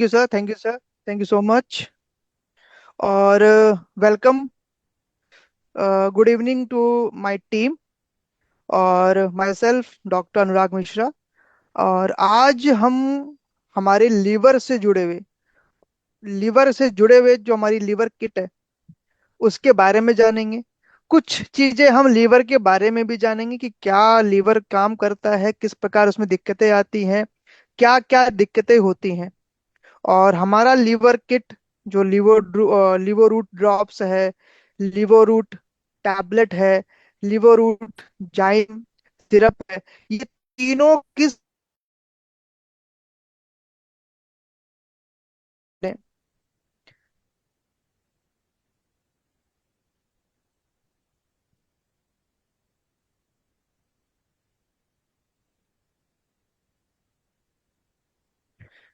You sir, thank you sir, thank you so much. और welcome, good evening to my team और myself doctor Anurag Mishra. और आज हम हमारे लीवर से जुड़े हुए जो हमारी लीवर किट है उसके बारे में जानेंगे। कुछ चीजें हम लीवर के बारे में भी जानेंगे कि क्या लीवर काम करता है, किस प्रकार उसमें दिक्कतें आती हैं, क्या क्या दिक्कतें होती हैं। और हमारा लीवर किट जो लीवर रूट ड्रॉप्स है, लीवर रूट टैबलेट है, लीवर रूट जाइम सिरप है, ये तीनों किस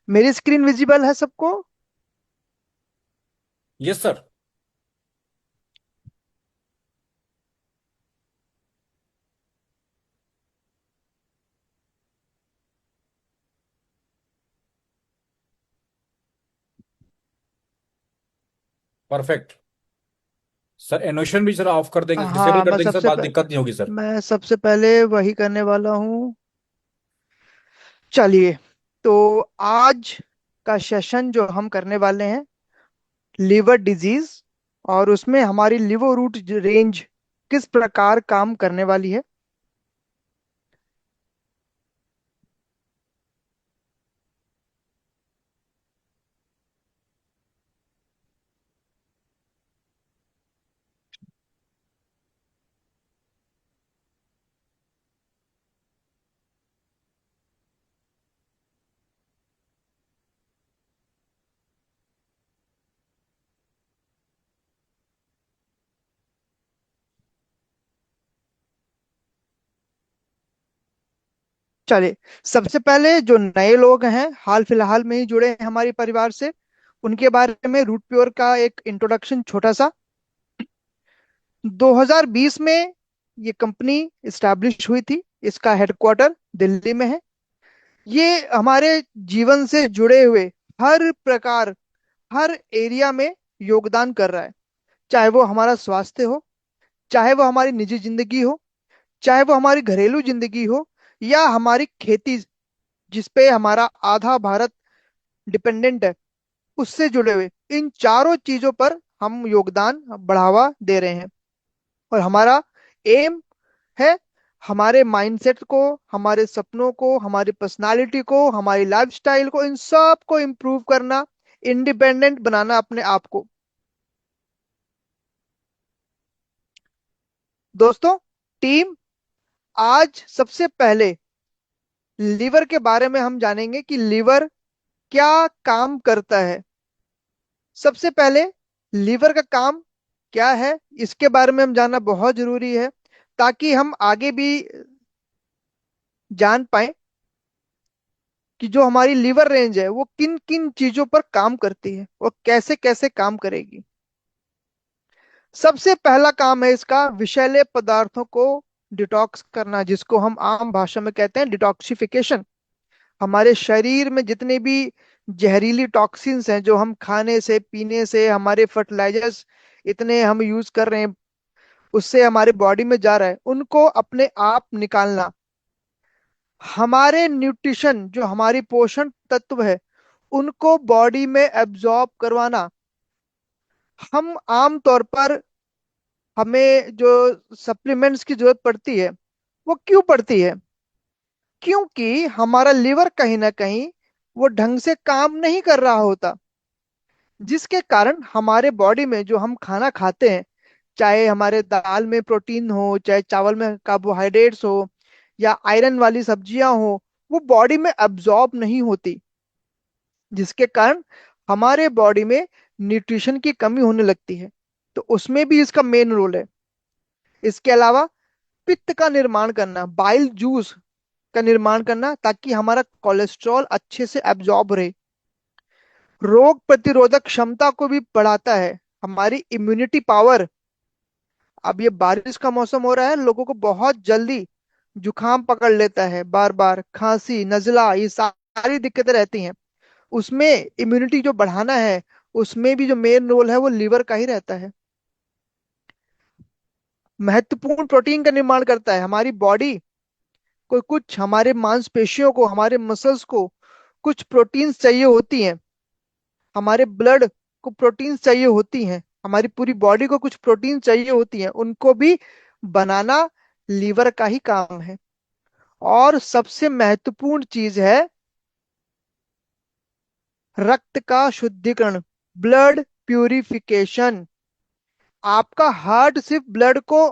मेरी स्क्रीन विजिबल है सबको? Yes sir. परफेक्ट। सर एनोशन भी जरा ऑफ कर देंगे, डिसेबल हाँ, कर देंगे सर, बात दिक्कत नहीं होगी सर। मैं सबसे पहले वही करने वाला हूँ। चलिए, तो आज का सेशन जो हम करने वाले हैं, लीवर डिजीज, और उसमें हमारी लिवर रूट रेंज किस प्रकार काम करने वाली है। चलिए, सबसे पहले जो नए लोग हैं, हाल फिलहाल में ही जुड़े हैं हमारे परिवार से, उनके बारे में रूट प्योर का एक इंट्रोडक्शन छोटा सा। 2020 में ये कंपनी इस्टेब्लिश हुई थी। इसका हेडक्वार्टर दिल्ली में है। ये हमारे जीवन से जुड़े हुए हर प्रकार, हर एरिया में योगदान कर रहा है। चाहे वो हमारा स्वास्थ्य हो, चाहे वो हमारी निजी जिंदगी हो, चाहे वो हमारी घरेलू जिंदगी हो, या हमारी खेती जिसपे हमारा आधा भारत डिपेंडेंट है, उससे जुड़े हुए इन चारों चीजों पर हम योगदान बढ़ावा दे रहे हैं। और हमारा एम है हमारे माइंडसेट को, हमारे सपनों को, हमारी पर्सनालिटी को, हमारी लाइफस्टाइल को, इन सब को इम्प्रूव करना, इंडिपेंडेंट बनाना अपने आप को। दोस्तों, टीम, आज सबसे पहले लीवर के बारे में हम जानेंगे कि लीवर क्या काम करता है। सबसे पहले लीवर का काम क्या है, इसके बारे में हम जानना बहुत जरूरी है, ताकि हम आगे भी जान पाए कि जो हमारी लीवर रेंज है वो किन किन चीजों पर काम करती है और कैसे कैसे काम करेगी। सबसे पहला काम है इसका विषैले पदार्थों को डिटॉक्स करना, जिसको हम आम भाषा में कहते हैं डिटॉक्सिफिकेशन। हमारे शरीर में जितने भी जहरीली टॉक्सिन्स हैं जो हम खाने से, पीने से, हमारे फर्टिलाइजर्स इतने हम यूज कर रहे हैं, उससे हमारे बॉडी में जा रहा है, उनको अपने आप निकालना। हमारे न्यूट्रिशन जो हमारी पोषण तत्व है उनको बॉडी में एब्जॉर्ब करवाना। हम आम तौर पर, हमें जो सप्लीमेंट्स की जरूरत पड़ती है, वो क्यों पड़ती है? क्योंकि हमारा लिवर कहीं ना कहीं वो ढंग से काम नहीं कर रहा होता, जिसके कारण हमारे बॉडी में जो हम खाना खाते हैं, चाहे हमारे दाल में प्रोटीन हो, चाहे चावल में कार्बोहाइड्रेट्स हो, या आयरन वाली सब्जियां हो, वो बॉडी में अब्जॉर्ब नहीं होती, जिसके कारण हमारे बॉडी में न्यूट्रिशन की कमी होने लगती है। तो उसमें भी इसका मेन रोल है। इसके अलावा पित्त का निर्माण करना, बाइल जूस का निर्माण करना, ताकि हमारा कोलेस्ट्रॉल अच्छे से एब्जॉर्ब रहे। रोग प्रतिरोधक क्षमता को भी बढ़ाता है, हमारी इम्यूनिटी पावर। अब ये बारिश का मौसम हो रहा है, लोगों को बहुत जल्दी जुकाम पकड़ लेता है, बार बार खांसी, नजला, ये सारी दिक्कतें रहती हैं। उसमें इम्यूनिटी जो बढ़ाना है, उसमें भी जो मेन रोल है वो लीवर का ही रहता है। महत्वपूर्ण प्रोटीन का निर्माण करता है हमारी बॉडी को, कुछ हमारे मांसपेशियों को, हमारे मसल्स को कुछ प्रोटीन्स चाहिए होती हैं, हमारे ब्लड को प्रोटीन्स चाहिए होती हैं, हमारी पूरी बॉडी को कुछ प्रोटीन चाहिए होती हैं, उनको भी बनाना लीवर का ही काम है। और सबसे महत्वपूर्ण चीज है रक्त का शुद्धिकरण, ब्लड प्यूरिफिकेशन। आपका हार्ट सिर्फ ब्लड को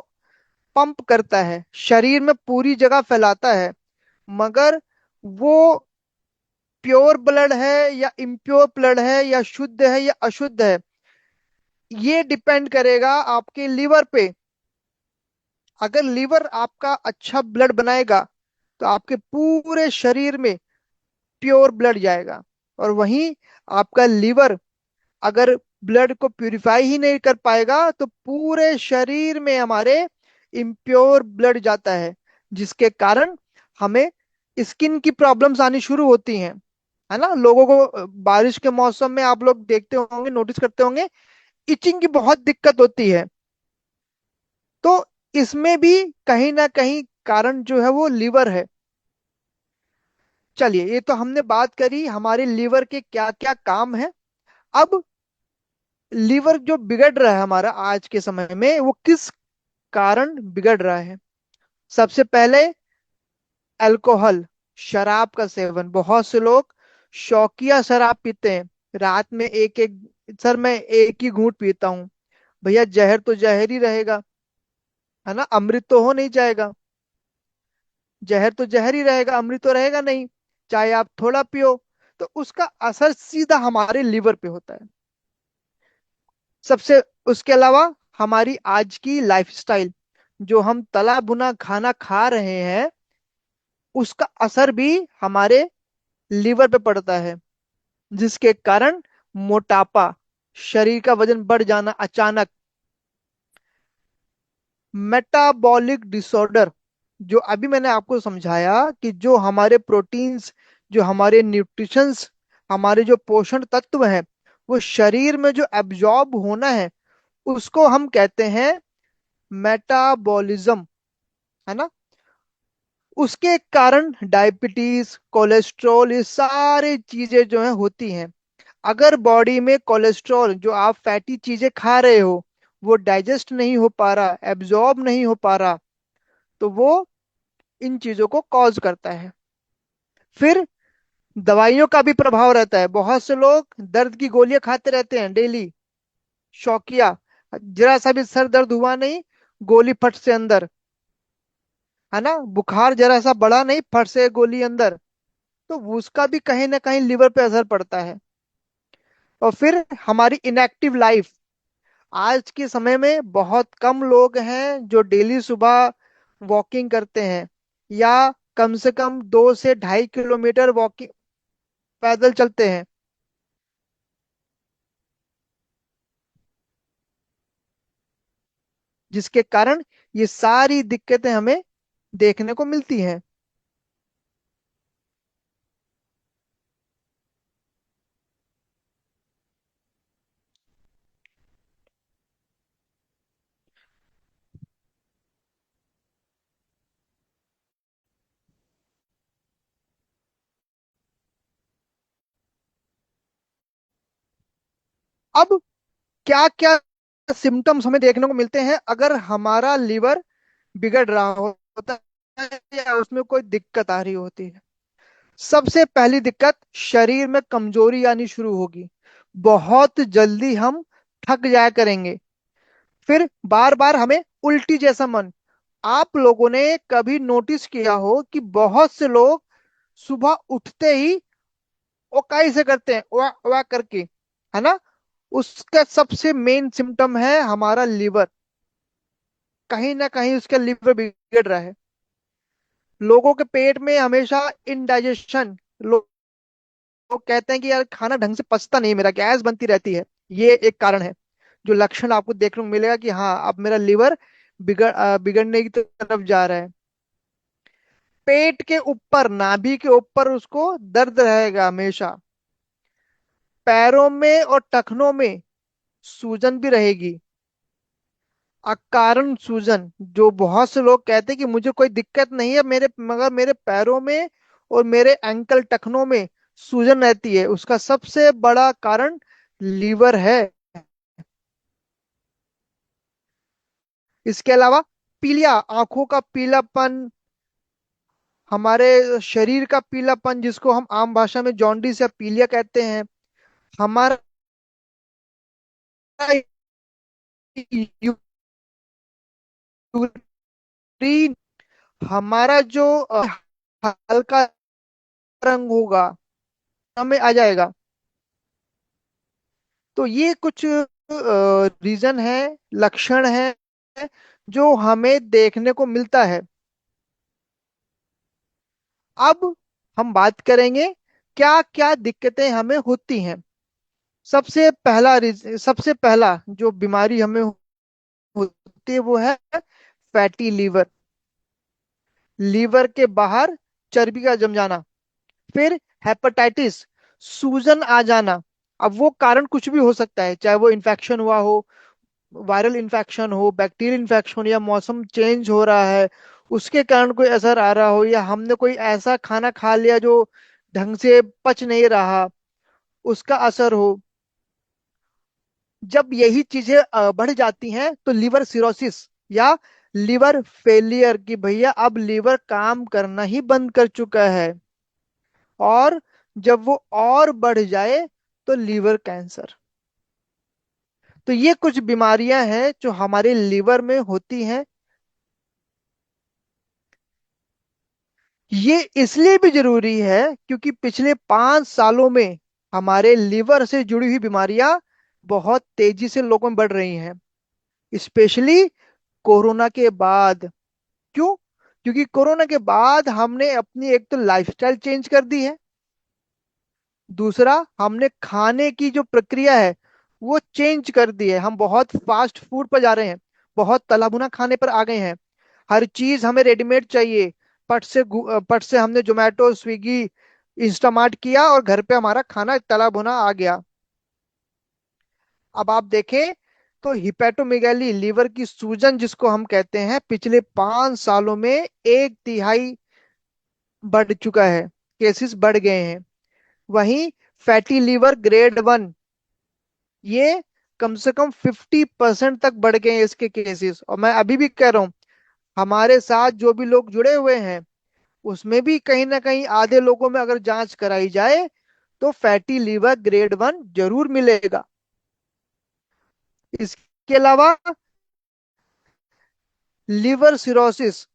पंप करता है, शरीर में पूरी जगह फैलाता है, मगर वो प्योर ब्लड है या इम्प्योर ब्लड है, या शुद्ध है या अशुद्ध है, ये डिपेंड करेगा आपके लीवर पे। अगर लीवर आपका अच्छा ब्लड बनाएगा तो आपके पूरे शरीर में प्योर ब्लड जाएगा। और वहीं आपका लीवर अगर ब्लड को प्यूरिफाई ही नहीं कर पाएगा तो पूरे शरीर में हमारे इम्प्योर ब्लड जाता है, जिसके कारण हमें स्किन की प्रॉब्लम्स आनी शुरू होती हैं। है ना, लोगों को बारिश के मौसम में आप लोग देखते होंगे, नोटिस करते होंगे, इचिंग की बहुत दिक्कत होती है। तो इसमें भी कहीं ना कहीं कारण जो है वो लीवर है। चलिए, ये तो हमने बात करी हमारे लीवर के क्या क्या काम है। अब लीवर जो बिगड़ रहा है हमारा आज के समय में, वो किस कारण बिगड़ रहा है? सबसे पहले अल्कोहल, शराब का सेवन। बहुत से लोग शौकिया शराब पीते हैं, रात में एक एक, सर मैं एक ही घूंट पीता हूँ। भैया जहर तो जहर ही रहेगा, है ना, अमृत तो हो नहीं जाएगा। जहर तो जहर ही रहेगा, अमृत तो रहेगा नहीं, चाहे आप थोड़ा पियो। तो उसका असर सीधा हमारे लीवर पे होता है। सबसे, उसके अलावा हमारी आज की लाइफस्टाइल, जो हम तला भुना खाना खा रहे हैं, उसका असर भी हमारे लीवर पे पड़ता है, जिसके कारण मोटापा, शरीर का वजन बढ़ जाना अचानक, मेटाबॉलिक डिसऑर्डर, जो अभी मैंने आपको समझाया कि जो हमारे प्रोटीन्स, जो हमारे न्यूट्रिशंस, हमारे जो पोषण तत्व हैं, वो शरीर में जो एब्जॉर्ब होना है, उसको हम कहते हैं मेटाबॉलिज्म। है ना, उसके कारण डायबिटीज, कोलेस्ट्रॉल, ये सारी चीजें जो है होती हैं। अगर बॉडी में कोलेस्ट्रॉल, जो आप फैटी चीजें खा रहे हो, वो डाइजेस्ट नहीं हो पा रहा, एब्जॉर्ब नहीं हो पा रहा, तो वो इन चीजों को कॉज करता है। फिर दवाइयों का भी प्रभाव रहता है। बहुत से लोग दर्द की गोलियां खाते रहते हैं डेली, शौकिया, जरा सा भी सर दर्द हुआ नहीं, गोली फट से अंदर। है ना, बुखार जरा सा बढ़ा नहीं, फट से गोली अंदर। तो उसका भी कहीं ना कहीं लिवर पे असर पड़ता है। और फिर हमारी इनएक्टिव लाइफ, आज के समय में बहुत कम लोग हैं जो डेली सुबह वॉकिंग करते हैं, या कम से कम 2 से 2.5 किलोमीटर वॉकिंग, पैदल चलते हैं, जिसके कारण ये सारी दिक्कतें हमें देखने को मिलती हैं। अब क्या क्या सिम्टम्स हमें देखने को मिलते हैं अगर हमारा लीवर बिगड़ रहा होता है, या उसमें कोई दिक्कत आ रही होती है? सबसे पहली दिक्कत, शरीर में कमजोरी आनी शुरू होगी। बहुत जल्दी हम थक जाया करेंगे। फिर बार बार हमें उल्टी जैसा मन। आप लोगों ने कभी नोटिस किया हो कि बहुत से लोग सुबह उठते ही ओकाई से करते हैं, वाह वाह करके, है ना, उसका सबसे मेन सिम्टम है हमारा लीवर। कहीं ना कहीं उसका लीवर बिगड़ रहा है। लोगों के पेट में हमेशा इनडाइजेशन, लोग कहते हैं कि यार खाना ढंग से पचता नहीं, मेरा गैस बनती रहती है। ये एक कारण है, जो लक्षण आपको देखने को मिलेगा कि हाँ, अब मेरा लीवर बिगड़ने की तरफ जा रहा है। पेट के ऊपर, नाभि के ऊपर उसको दर्द रहेगा हमेशा। पैरों में और टखनों में सूजन भी रहेगी, अकारण सूजन। जो बहुत से लोग कहते हैं कि मुझे कोई दिक्कत नहीं है मेरे, मगर मेरे पैरों में और मेरे एंकल टखनों में सूजन रहती है, उसका सबसे बड़ा कारण लीवर है। इसके अलावा पीलिया, आंखों का पीलापन, हमारे शरीर का पीलापन जिसको हम आम भाषा में जॉन्डिस या पीलिया कहते हैं, हमारा यूरिन, हमारा जो हल्का रंग होगा हमें आ जाएगा। तो ये कुछ रीजन है, लक्षण है जो हमें देखने को मिलता है। अब हम बात करेंगे क्या क्या दिक्कतें हमें होती हैं। सबसे पहला जो बीमारी हमें होती है वो है फैटी लीवर, लीवर के बाहर चर्बी का जम जाना। फिर हेपेटाइटिस, सूजन आ जाना। अब वो कारण कुछ भी हो सकता है, चाहे वो इन्फेक्शन हुआ हो, वायरल इन्फेक्शन हो, बैक्टीरियल इन्फेक्शन हो, या मौसम चेंज हो रहा है उसके कारण कोई असर आ रहा हो, या हमने कोई ऐसा खाना खा लिया जो ढंग से पच नहीं रहा उसका असर हो। जब यही चीजें बढ़ जाती हैं तो लिवर सिरोसिस या लिवर फेलियर, की भैया अब लिवर काम करना ही बंद कर चुका है। और जब वो और बढ़ जाए तो लिवर कैंसर। तो ये कुछ बीमारियां हैं जो हमारे लिवर में होती हैं। ये इसलिए भी जरूरी है क्योंकि पिछले 5 सालों में हमारे लिवर से जुड़ी हुई बीमारियां बहुत तेजी से लोगों में बढ़ रही हैं, स्पेशली कोरोना के बाद। क्यों? क्योंकि कोरोना के बाद हमने अपनी एक तो लाइफस्टाइल चेंज कर दी है, दूसरा हमने खाने की जो प्रक्रिया है वो चेंज कर दी है। हम बहुत फास्ट फूड पर जा रहे हैं, बहुत तला भुना खाने पर आ गए हैं, हर चीज हमें रेडीमेड चाहिए। पट से हमने जोमेटो, स्विगी, इंस्टामार्ट किया और घर पे हमारा खाना तला भुना आ गया। अब आप देखें तो हिपेटोमेगाली, लीवर की सूजन जिसको हम कहते हैं, पिछले 5 सालों में 1/3 बढ़ चुका है, केसेस बढ़ गए हैं। वहीं फैटी लीवर ग्रेड 1, ये कम से कम 50% तक बढ़ गए हैं इसके केसेस। और मैं अभी भी कह रहा हूँ, हमारे साथ जो भी लोग जुड़े हुए हैं उसमें भी कहीं ना कहीं आधे लोगों में अगर जांच कराई जाए तो फैटी लीवर ग्रेड 1 जरूर मिलेगा। इसके अलावा लिवर सिरोसिस,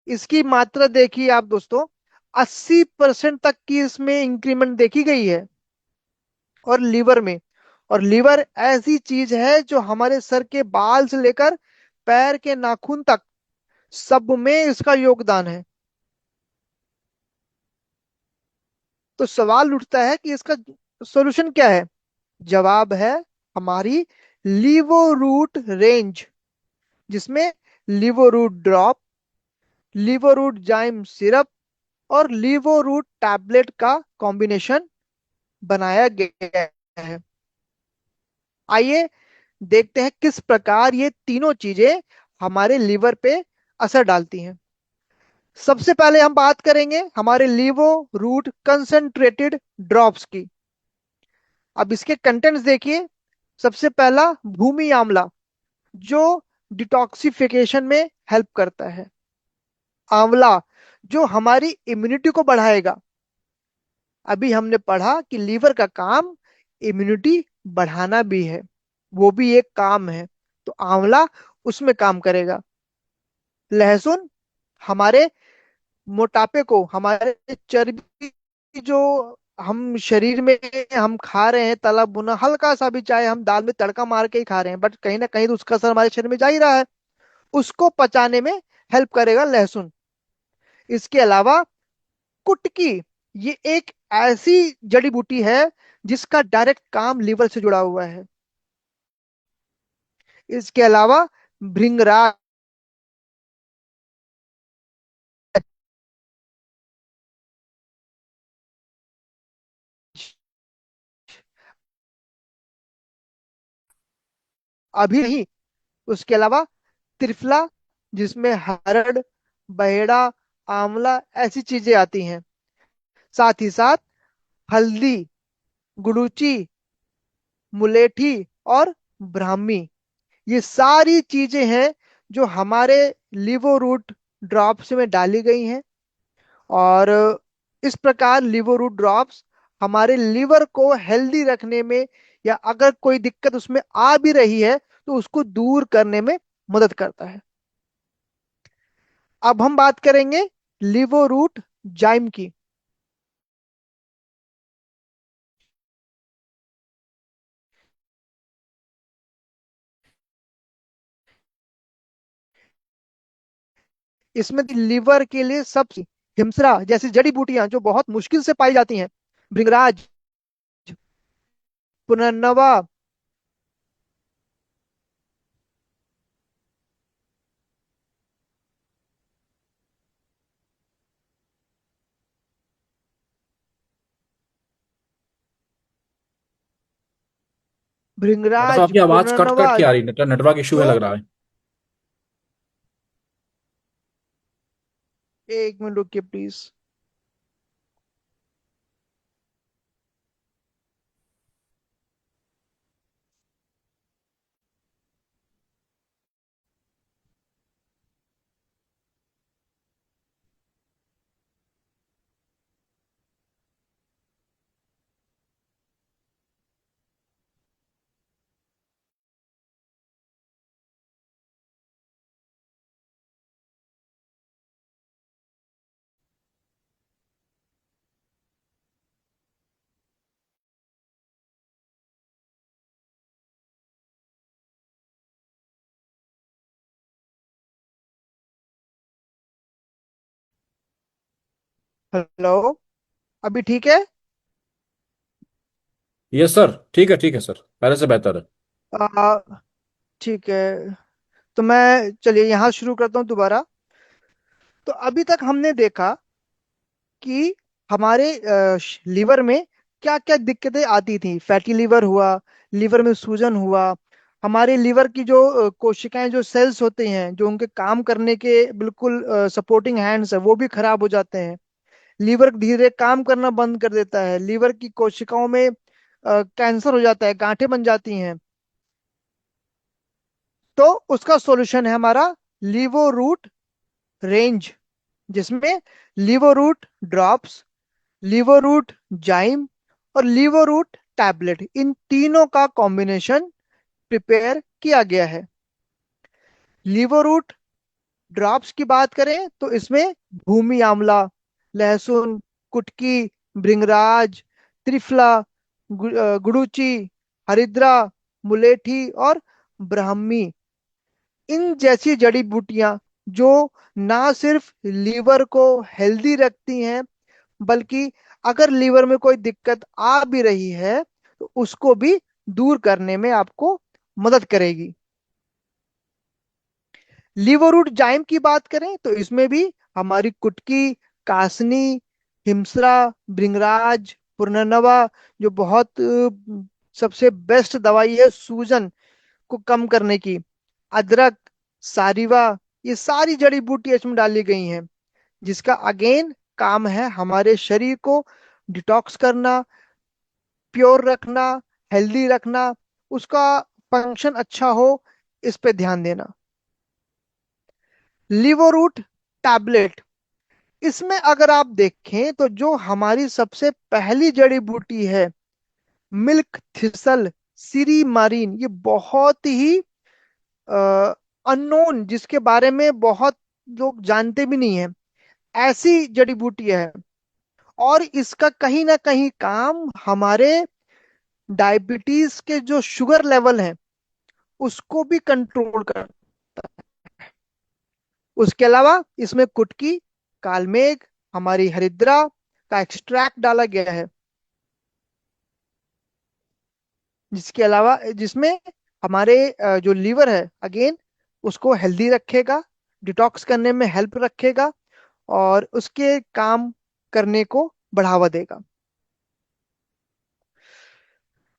इसकी मात्रा देखिए आप दोस्तों, 80% तक की इसमें इंक्रीमेंट देखी गई है। और लीवर में, और लीवर ऐसी चीज है जो हमारे सर के बाल से लेकर पैर के नाखून तक सब में इसका योगदान है। तो सवाल उठता है कि इसका सॉल्यूशन क्या है? जवाब है हमारी लीवोरूट रेंज, जिसमें लीवोरूट ड्रॉप, लीवोरूट जाइम सिरप और लीवोरूट टैबलेट का कॉम्बिनेशन बनाया गया है। आइए देखते हैं किस प्रकार ये तीनों चीजें हमारे लीवर पे असर डालती हैं। सबसे पहले हम बात करेंगे हमारे लीवो रूट कंसंट्रेटेड ड्रॉप्स की। अब इसके कंटेंट्स देखिए। सबसे पहला भूमि आंवला, जो डिटॉक्सिफिकेशन में हेल्प करता है। आंवला जो हमारी इम्यूनिटी को बढ़ाएगा। अभी हमने पढ़ा कि लीवर का काम इम्यूनिटी बढ़ाना भी है, वो भी एक काम है, तो आंवला उसमें काम करेगा। लहसुन हमारे मोटापे को, हमारे चर्बी जो हम शरीर में हम खा रहे हैं तला भुना हल्का सा भी, चाहे हम दाल में तड़का मार के ही खा रहे हैं, बट कहीं ना कहीं तो उसका असर हमारे शरीर में जा ही रहा है, उसको पचाने में हेल्प करेगा लहसुन। इसके अलावा कुटकी, ये एक ऐसी जड़ी बूटी है जिसका डायरेक्ट काम लीवर से जुड़ा हुआ है। इसके अलावा भृंगराज, अभी नहीं। उसके अलावा त्रिफला, जिसमें हरड़, बहेड़ा, आंवला ऐसी चीजें आती हैं। साथ ही साथ हल्दी, गुड़ूची, मुलेठी और ब्राह्मी, ये सारी चीजें हैं जो हमारे लिवो रूट ड्रॉप्स में डाली गई हैं। और इस प्रकार लिवो रूट ड्रॉप्स हमारे लिवर को हेल्दी रखने में, या अगर कोई दिक्कत उसमें आ भी रही है तो उसको दूर करने में मदद करता है। अब हम बात करेंगे लिवो रूट जाइम की। इसमें लिवर के लिए सबसे हिमसरा जैसी जड़ी बूटियां जो बहुत मुश्किल से पाई जाती हैं, भृंगराज, पुनर्नवा, डॉक्टर साहब भृंगराज, आपकी आवाज कट पुनर्नवा कट के आ रही है, नेटवर्क इशू जो, है लग रहा है। एक मिनट रुकिए प्लीज। हेलो, अभी ठीक है? यस सर, ठीक है सर, पहले से बेहतर है। आ, ठीक है। तो मैं, चलिए यहाँ शुरू करता हूँ दोबारा। तो अभी तक हमने देखा कि हमारे लीवर में क्या क्या दिक्कतें आती थी। फैटी लीवर हुआ, लीवर में सूजन हुआ, हमारे लीवर की जो कोशिकाएं, जो सेल्स होते हैं, जो उनके काम करने के बिल्कुल सपोर्टिंग हैंड्स है, वो भी खराब हो जाते हैं। लीवर धीरे काम करना बंद कर देता है, लीवर की कोशिकाओं में कैंसर हो जाता है, गांठें बन जाती हैं। तो उसका सॉल्यूशन है हमारा लीवो रूट रेंज, जिसमें लीवो रूट ड्रॉप्स, लीवो रूट जाइम और लीवो रूट टैबलेट, इन तीनों का कॉम्बिनेशन प्रिपेयर किया गया है। लीवो रूट ड्रॉप्स की बात करें तो इसमें भूमि आंवला, लहसुन, कुटकी, भृंगराज, त्रिफला, गुड़ूची, हरिद्रा, मुलेठी और ब्राह्मी, इन जैसी जड़ी बूटियां जो ना सिर्फ लीवर को हेल्दी रखती हैं, बल्कि अगर लीवर में कोई दिक्कत आ भी रही है तो उसको भी दूर करने में आपको मदद करेगी। लीवररूट जाइम की बात करें तो इसमें भी हमारी कुटकी, कासनी, हिमसरा, भृंगराज, पुनर्नवा, जो बहुत सबसे बेस्ट दवाई है सूजन को कम करने की, अदरक, सारिवा, ये सारी जड़ी बूटी इसमें डाली गई हैं, जिसका अगेन काम है हमारे शरीर को डिटॉक्स करना, प्योर रखना, हेल्दी रखना, उसका फंक्शन अच्छा हो, इस पे ध्यान देना। लिवोरूट टैबलेट, इसमें अगर आप देखें तो जो हमारी सबसे पहली जड़ी बूटी है, मिल्क थिसल सीरी मारीन, ये बहुत ही अननोन, जिसके बारे में बहुत लोग जानते भी नहीं है, ऐसी जड़ी बूटी है। और इसका कहीं ना कहीं काम हमारे डायबिटीज के जो शुगर लेवल है उसको भी कंट्रोल करता है। उसके अलावा इसमें कुटकी, कालमेघ, हमारी हरिद्रा का एक्सट्रैक्ट डाला गया है, जिसके अलावा जिसमें हमारे जो लीवर है अगेन उसको हेल्दी रखेगा, डिटॉक्स करने में हेल्प रखेगा और उसके काम करने को बढ़ावा देगा।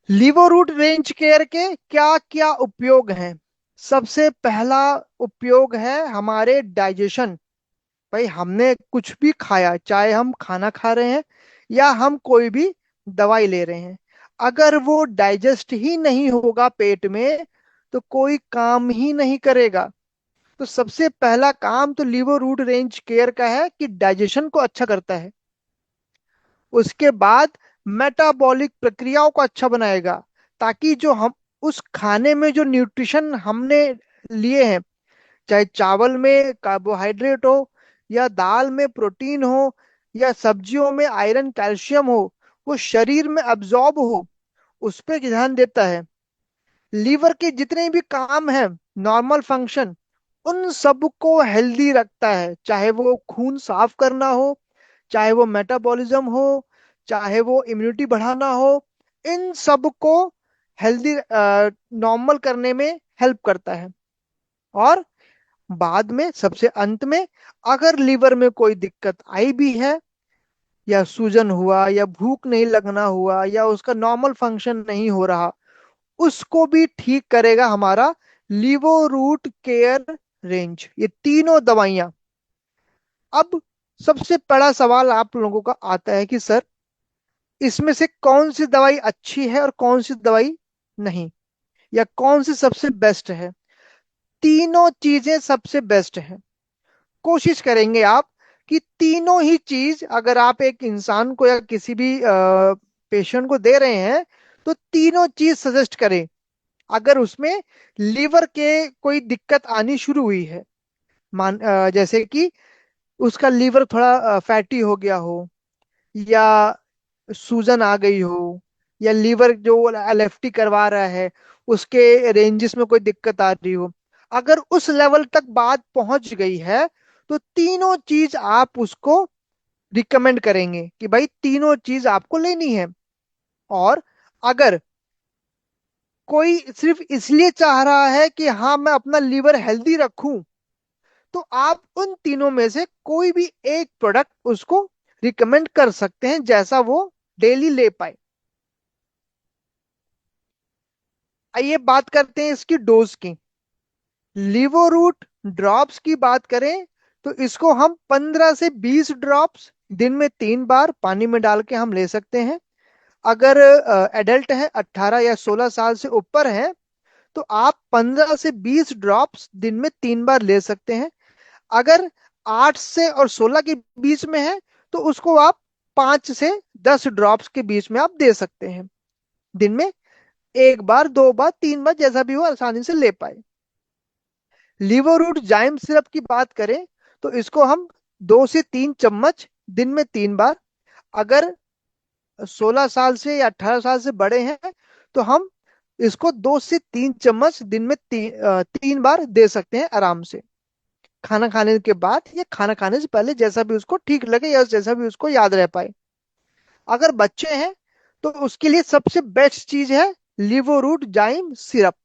लीवोरूट रेंज केयर के क्या क्या उपयोग हैं? सबसे पहला उपयोग है हमारे डाइजेशन। भाई हमने कुछ भी खाया, चाहे हम खाना खा रहे हैं या हम कोई भी दवाई ले रहे हैं, अगर वो डाइजेस्ट ही नहीं होगा पेट में तो कोई काम ही नहीं करेगा। तो सबसे पहला काम तो लीवोरूट रेंज केयर का है कि डाइजेशन को अच्छा करता है। उसके बाद मेटाबॉलिक प्रक्रियाओं को अच्छा बनाएगा, ताकि जो हम उस खाने में जो न्यूट्रिशन हमने लिए हैं, चाहे चावल में कार्बोहाइड्रेट हो या दाल में प्रोटीन हो या सब्जियों में आयरन कैल्शियम हो, वो शरीर में अब्जॉर्ब हो, उस पर ध्यान देता है। लीवर के जितने भी काम हैं, नॉर्मल फंक्शन, उन सब को हेल्दी रखता है, चाहे वो खून साफ करना हो, चाहे वो मेटाबॉलिज्म हो, चाहे वो इम्यूनिटी बढ़ाना हो, इन सब को हेल्दी नॉर्मल करने में हेल्प करता है। और बाद में सबसे अंत में, अगर लीवर में कोई दिक्कत आई भी है, या सूजन हुआ या भूख नहीं लगना हुआ या उसका नॉर्मल फंक्शन नहीं हो रहा, उसको भी ठीक करेगा हमारा लीवोरूट केयर रेंज, ये तीनों दवाइयां। अब सबसे बड़ा सवाल आप लोगों का आता है कि सर, इसमें से कौन सी दवाई अच्छी है और कौन सी दवाई नहीं, या कौन सी सबसे बेस्ट है? तीनों चीजें सबसे बेस्ट है। कोशिश करेंगे आप कि तीनों ही चीज अगर आप एक इंसान को या किसी भी पेशेंट को दे रहे हैं, तो तीनों चीज सजेस्ट करें। अगर उसमें लीवर के कोई दिक्कत आनी शुरू हुई है, जैसे कि उसका लीवर थोड़ा फैटी हो गया हो, या सूजन आ गई हो, या लीवर जो एलएफटी करवा रहा है उसके रेंजेस में कोई दिक्कत आ रही हो, अगर उस लेवल तक बात पहुंच गई है, तो तीनों चीज आप उसको रिकमेंड करेंगे कि भाई तीनों चीज आपको लेनी है। और अगर कोई सिर्फ इसलिए चाह रहा है कि हाँ मैं अपना लीवर हेल्दी रखूं, तो आप उन तीनों में से कोई भी एक प्रोडक्ट उसको रिकमेंड कर सकते हैं, जैसा वो डेली ले पाए। आइए बात करते हैं इसकी डोज की। लिवोरूट ड्रॉप्स की बात करें तो इसको हम 15 से 20 ड्रॉप्स दिन में 3 बार पानी में डाल के हम ले सकते हैं। अगर एडल्ट है, 18 या 16 साल से ऊपर है, तो आप 15 से 20 ड्रॉप्स दिन में 3 बार ले सकते हैं। अगर 8 से और 16 के बीच में है, तो उसको आप 5 से 10 ड्रॉप्स के बीच में आप दे सकते हैं, दिन में 1 बार, 2 बार, 3 बार, जैसा भी हो आसानी से ले पाए। लीवोरूट जाइम सिरप की बात करें तो इसको हम 2 से 3 चम्मच दिन में 3 बार, अगर 16 साल से या 18 साल से बड़े हैं, तो हम इसको 2 से 3 चम्मच दिन में 3 बार दे सकते हैं आराम से, खाना खाने के बाद या खाना खाने से पहले, जैसा भी उसको ठीक लगे या जैसा भी उसको याद रह पाए। अगर बच्चे हैं तो उसके लिए सबसे बेस्ट चीज है लिवोरूट जाइम सिरप।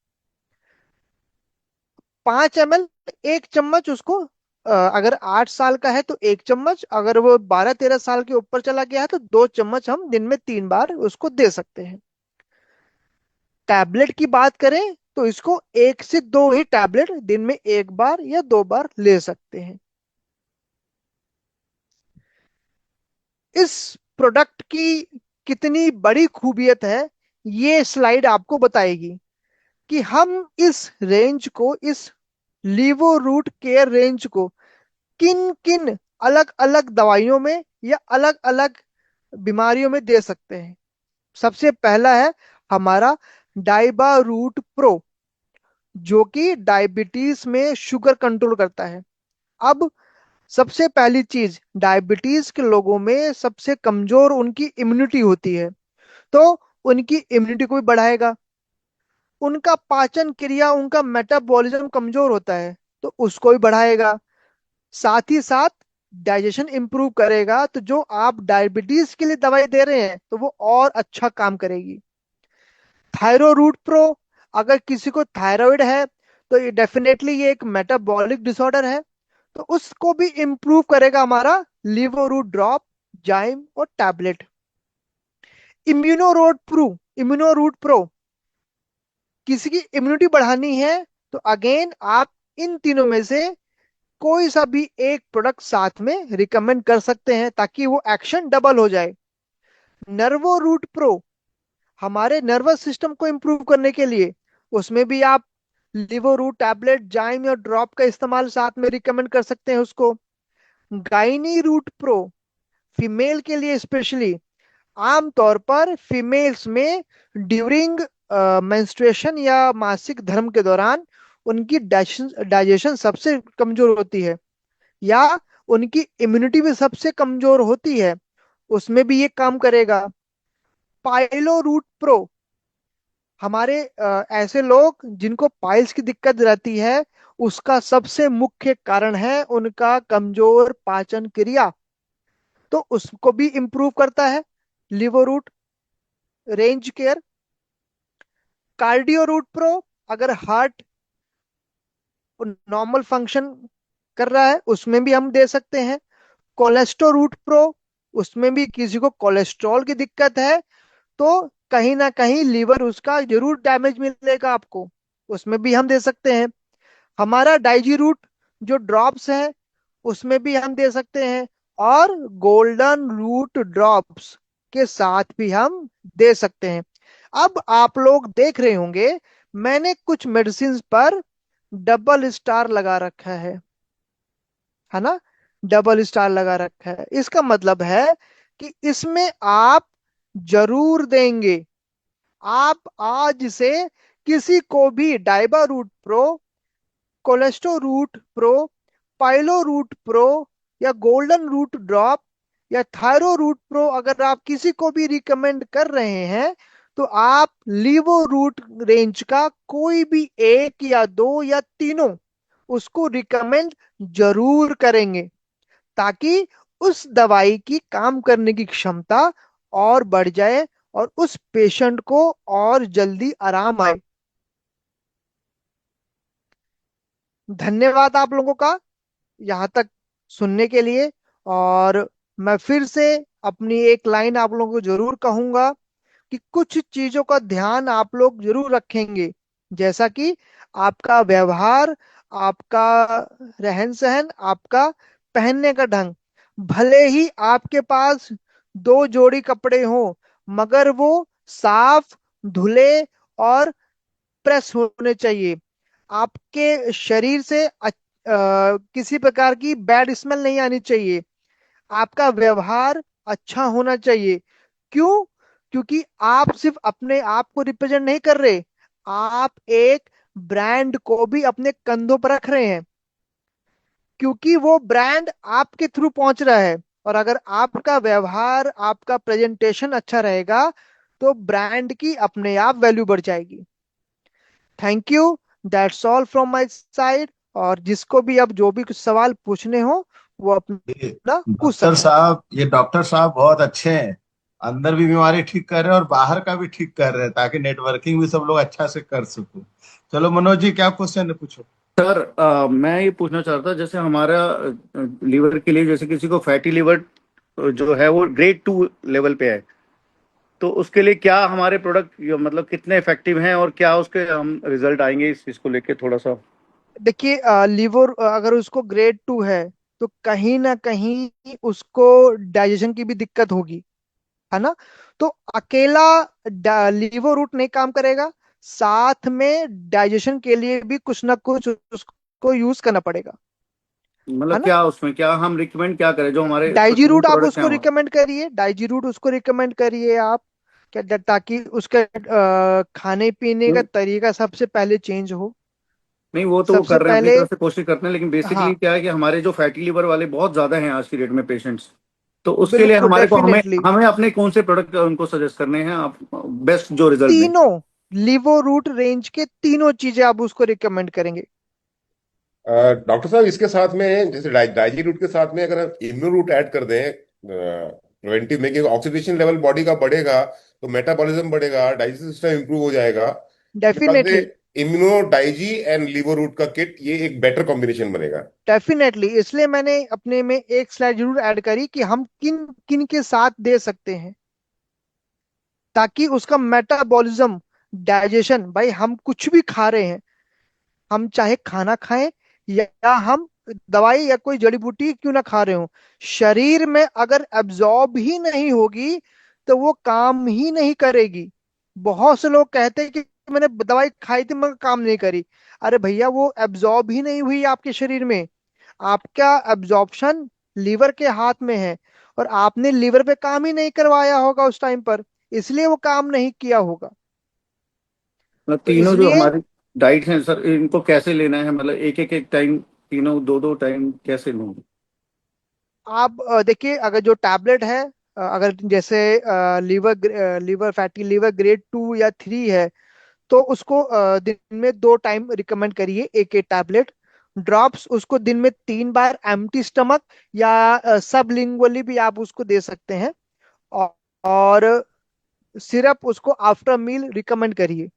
5 ml, 1 चम्मच उसको, अगर 8 साल का है तो 1 चम्मच, अगर वो 12 13 साल के ऊपर चला गया है तो 2 चम्मच हम दिन में 3 बार उसको दे सकते हैं। टैबलेट की बात करें तो इसको 1 से 2 ही टैबलेट दिन में 1 बार या 2 बार ले सकते हैं। इस प्रोडक्ट की कितनी बड़ी खूबियत है, ये स्लाइड आपको बताएगी कि हम इस रेंज को, इस लीवो रूट केयर रेंज को किन किन अलग अलग दवाइयों में या अलग अलग बीमारियों में दे सकते हैं। सबसे पहला है हमारा डाइबा रूट प्रो, जो कि डायबिटीज में शुगर कंट्रोल करता है। अब सबसे पहली चीज, डायबिटीज के लोगों में सबसे कमजोर उनकी इम्यूनिटी होती है, तो उनकी इम्यूनिटी को भी बढ़ाएगा। उनका पाचन क्रिया, उनका मेटाबॉलिज्म कमजोर होता है, तो उसको भी बढ़ाएगा। साथ ही साथ डाइजेशन इंप्रूव करेगा, तो जो आप डायबिटीज के लिए दवाई दे रहे हैं तो वो और अच्छा काम करेगी। थायरो रूट प्रो, अगर किसी को थायराइड है तो ये डेफिनेटली ये एक मेटाबॉलिक डिसऑर्डर है, तो उसको भी इंप्रूव करेगा हमारा लिवो रूट ड्रॉप, जाइम और tablet. Immuno root pro, immuno root pro, किसी की इम्यूनिटी बढ़ानी है तो अगेन आप इन तीनों में से कोई सा भी एक प्रोडक्ट साथ में रिकमेंड कर सकते हैं ताकि वो एक्शन डबल हो जाए। नर्वो रूट प्रो, हमारे नर्वस सिस्टम को इंप्रूव करने के लिए, उसमें भी आप लिवो रूट टैबलेट, जाइम या ड्रॉप का इस्तेमाल साथ में रिकमेंड कर सकते हैं उसको। गाइनी रूट प्रो, फीमेल के लिए स्पेशली, आमतौर पर फीमेल्स में ड्यूरिंग मेंस्ट्रुएशन या मासिक धर्म के दौरान उनकी डाइजेशन डाइजेशन सबसे कमजोर होती है, या उनकी इम्यूनिटी भी सबसे कमजोर होती है, उसमें भी ये काम करेगा। पाइलो रूट प्रो, हमारे ऐसे लोग जिनको पाइल्स की दिक्कत रहती है, उसका सबसे मुख्य कारण है उनका कमजोर पाचन क्रिया, तो उसको भी इंप्रूव करता है Livo Root range care. Cardio Root Pro, अगर हार्ट नॉर्मल फंक्शन कर रहा है उसमें भी हम दे सकते हैं। कोलेस्ट्रो रूट प्रो, उसमें भी किसी को कोलेस्ट्रॉल की दिक्कत है तो कहीं ना कहीं लीवर उसका जरूर डैमेज मिलेगा आपको, उसमें भी हम दे सकते हैं। हमारा डाइजी रूट जो ड्रॉप्स है उसमें भी हम दे सकते हैं, और गोल्डन रूट ड्रॉप्स के साथ भी हम दे सकते हैं। अब आप लोग देख रहे होंगे मैंने कुछ मेडिसिन पर डबल स्टार लगा रखा है ना, डबल स्टार लगा रखा है, इसका मतलब है कि इसमें आप जरूर देंगे। आप आज से किसी को भी Diaba Root Pro, Cholesto Root Pro, Pylo Root Pro, या गोल्डन रूट ड्रॉप, या थायरो रूट प्रो अगर आप किसी को भी रिकमेंड कर रहे हैं, तो आप लीवो रूट रेंज का कोई भी एक या दो या तीनों उसको रिकमेंड जरूर करेंगे, ताकि उस दवाई की काम करने की क्षमता और बढ़ जाए और उस पेशेंट को और जल्दी आराम आए। धन्यवाद आप लोगों का यहाँ तक सुनने के लिए। और मैं फिर से अपनी एक लाइन आप लोगों को जरूर कहूंगा कि कुछ चीजों का ध्यान आप लोग जरूर रखेंगे, जैसा कि आपका व्यवहार, आपका रहन सहन, आपका पहनने का ढंग। भले ही आपके पास दो जोड़ी कपड़े हो, मगर वो साफ, धुले और प्रेस होने चाहिए। आपके शरीर से किसी प्रकार की बैड स्मेल नहीं आनी चाहिए। आपका व्यवहार अच्छा होना चाहिए। क्यों? क्योंकि आप सिर्फ अपने आप को रिप्रेजेंट नहीं कर रहे, आप एक ब्रांड को भी अपने कंधों पर रख रहे हैं, क्योंकि वो ब्रांड आपके थ्रू पहुंच रहा है। और अगर आपका व्यवहार, आपका प्रेजेंटेशन अच्छा रहेगा तो ब्रांड की अपने आप वैल्यू बढ़ जाएगी। Thank you, that's all from my side. और जिसको भी अब जो भी कुछ सवाल पूछने हो वो ये अपना पूछ डॉक्टर सकता है। साहब, ये डॉक्टर साहब बहुत अच्छे हैं। अंदर भी बीमारी ठीक कर रहे हैं और बाहर का भी ठीक कर रहे हैं, ताकि नेटवर्किंग भी सब लोग अच्छा से कर सको। चलो मनोज जी, क्या क्वेश्चन है, पूछो। सर, मैं ये पूछना चाह रहा था, जैसे हमारा लीवर के लिए, जैसे किसी को फैटी लीवर जो है वो ग्रेड 2 लेवल पे है, तो उसके लिए क्या हमारे प्रोडक्ट मतलब कितने इफेक्टिव हैं और क्या उसके हम रिजल्ट आएंगे इस चीज को लेके थोड़ा सा। देखिए, लिवर अगर उसको ग्रेड 2 है तो कहीं ना कहीं उसको डाइजेशन की भी दिक्कत होगी, है ना। तो अकेला लीवर रूट नहीं काम करेगा, साथ में डाइजेशन के लिए भी कुछ ना कुछ उसको यूज करना पड़ेगा, है मतलब ना। क्या उसमें क्या हम रिकमेंड क्या करें, जो हमारे कुछ डाइजी मेन रूट आप प्रोडक्ट हैं उसको वो। रिकमेंड करिए, डाइजी रूट उसको रिकमेंड करिए आप, क्या ताकि उसका खाने पीने का नहीं, तरीका सबसे पहले चेंज हो। नहीं, वो तो वो सबसे कर रहे हैं, अपनी पहले, तरफ से कोशिश करते हैं, लेकिन बेसिकली हाँ, क्या है कि हमारे जो फैटी लिवर वाले बहुत ज्यादा हैं आज की डेट में पेशेंट्स, तो उसके लिए बिल्कुल हमारे को हमें डेफिनेटली। हमें अपने कौन से प्रोडक्ट उनको सजेस्ट करने हैं आप, बेस्ट जो रिजल्ट दें। तीनों लिवो रूट रेंज के तीनों चीजें आप उसको रिकमेंड करेंगे। डॉक्टर साहब, इसके साथ में जैसे डाइजी रूट के साथ में अगर हम इम्यूनो रूट ऐड कर दें प्रिवेंटिव में, कि ऑक्सीडेशन लेवल बॉडी का बढ़ेगा तो मेटाबॉलिज्म बढ़ेगा, डाइजेस्टिव सिस्टम इंप्रूव हो जाएगा। मेरे ख्याल से definitely, Immuno Digi and Liver Root का किट ये एक बेटर कॉम्बिनेशन बनेगा। डेफिनेटली, इसलिए मैंने अपने में एक स्लाइड जरूर ऐड करी कि हम किन किन के साथ दे सकते हैं। ताकि उसका मेटाबॉलिज्म, डाइजेशन, भाई हम कुछ भी खा रहे हैं, हम चाहे खाना खाएं या हम दवाई या कोई जड़ी बूटी क्यों ना खा रहे हो, शरीर में अगर एब्जॉर्ब ही नहीं होगी तो वो काम ही नहीं करेगी। बहुत से लोग कहते हैं कि मैंने दवाई खाई थी मगर काम नहीं करी। अरे भैया, वो एब्जॉर्ब ही नहीं हुई आपके शरीर में। आपका एब्जॉर्प्शन लीवर के हाथ में है, और आपने लीवर पे काम ही नहीं करवाया होगा उस टाइम पर, इसलिए वो काम नहीं किया होगा। मतलब तो तीनों जो इसलिए हमारी डाइट है सर, इनको कैसे लेना है? मतलब एक एक एक टाइम, तीनों दो दो टाइम कैसे लूँ? आप देखिए, अगर जो टैबलेट है, अगर जैसे लीवर फैटी लीवर ग्रेड 2 या 3 है, तो उसको दिन में 2 टाइम रिकमेंड करिए, एक एक टैबलेट। ड्रॉप्स उसको दिन में 3 बार एम्प्टी स्टमक या सबलिंगुअली भी आप उसको दे सकते हैं। और सिरप उसको आफ्टर मील रिकमेंड करिए।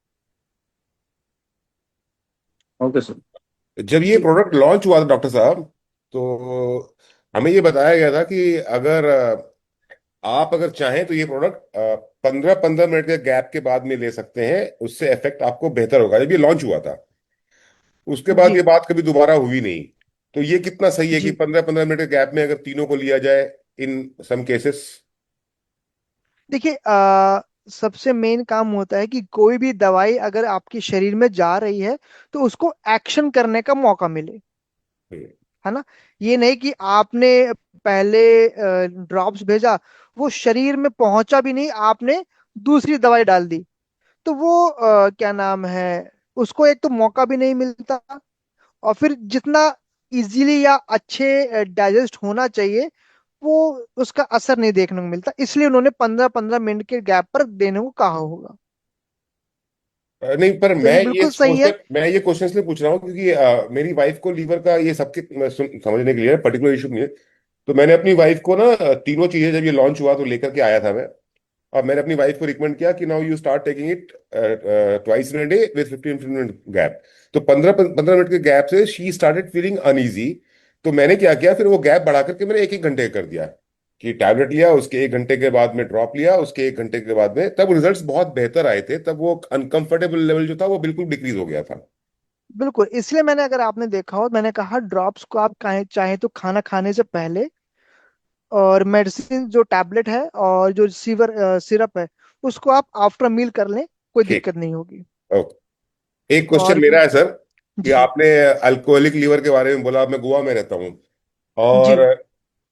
Okay sir. जब ये जी प्रोडक्ट लॉन्च हुआ था डॉक्टर साहब, तो हमें ये बताया गया था कि अगर आप अगर चाहें तो ये प्रोडक्ट 15-15 मिनट के गैप के बाद में ले सकते हैं, उससे इफेक्ट आपको बेहतर होगा। जब ये लॉन्च हुआ था उसके बाद जी ये बात कभी दोबारा हुई नहीं। तो ये कितना सही है कि जी। 15-15 मिनट के गैप में अगर तीनों को लिया जाए इन सम केसेस? देखिए, सबसे मेन काम होता है कि कोई भी दवाई अगर आपके शरीर में जा रही है तो उसको एक्शन करने का मौका मिले, है ना। ये नहीं कि आपने पहले ड्रॉप्स भेजा, वो शरीर में पहुंचा भी नहीं, आपने दूसरी दवाई डाल दी, तो वो क्या नाम है, उसको एक तो मौका भी नहीं मिलता, और फिर जितना इजीली या अच्छे डाइजेस्ट होना चाहिए, वो उसका असर नहीं देखने को मिलता, इसलिए उन्होंने 15-15 मिनट के गैप पर देने को कहा होगा। नहीं, पर तो ये बिल्कुल सही है। मैं ये क्वेश्चन इसलिए पूछ रहा हूँ क्योंकि मेरी वाइफ को लीवर का ये सबके समझने के लिए पर्टिकुलर इशू नहीं है। तो मैंने अपनी वाइफ को ना तीनों चीजें जब ये लॉन्च हुआ तो लेकर के आया था मैं। और मैंने अपनी वाइफ को रिकमेंड किया कि now you start taking it twice in a day with 15-15 minute gap. तो 15-15 मिनट के गैप से शी स्टार्टेड फीलिंग अनईजी। तो मैंने क्या किया, फिर वो गैप बढ़ा करके मैंने 1-1 घंटे कर दिया कि टैबलेट लिया, उसके 1 घंटे के बाद में ड्रॉप लिया, उसके 1 घंटे के बाद में, तब रिजल्ट्स बहुत बेहतर आए थे। तब वो अनकंफर्टेबल लेवल जो था वो बिल्कुल डिक्रीज हो गया था। बिल्कुल, इसलिए मैंने, अगर आपने देखा हो, मैंने कहा ड्रॉप्स को आप चाहे तो खाना खाने से पहले, और मेडिसिन जो टैबलेट है और जो सिरप है, उसको आप आफ्टर मील कर लें, कोई ठीक। दिक्कत नहीं होगी। ओके। एक क्वेश्चन और मेरा है सर कि जी आपने अल्कोहलिक लीवर के बारे में बोला। मैं गोवा में रहता हूँ, और जी।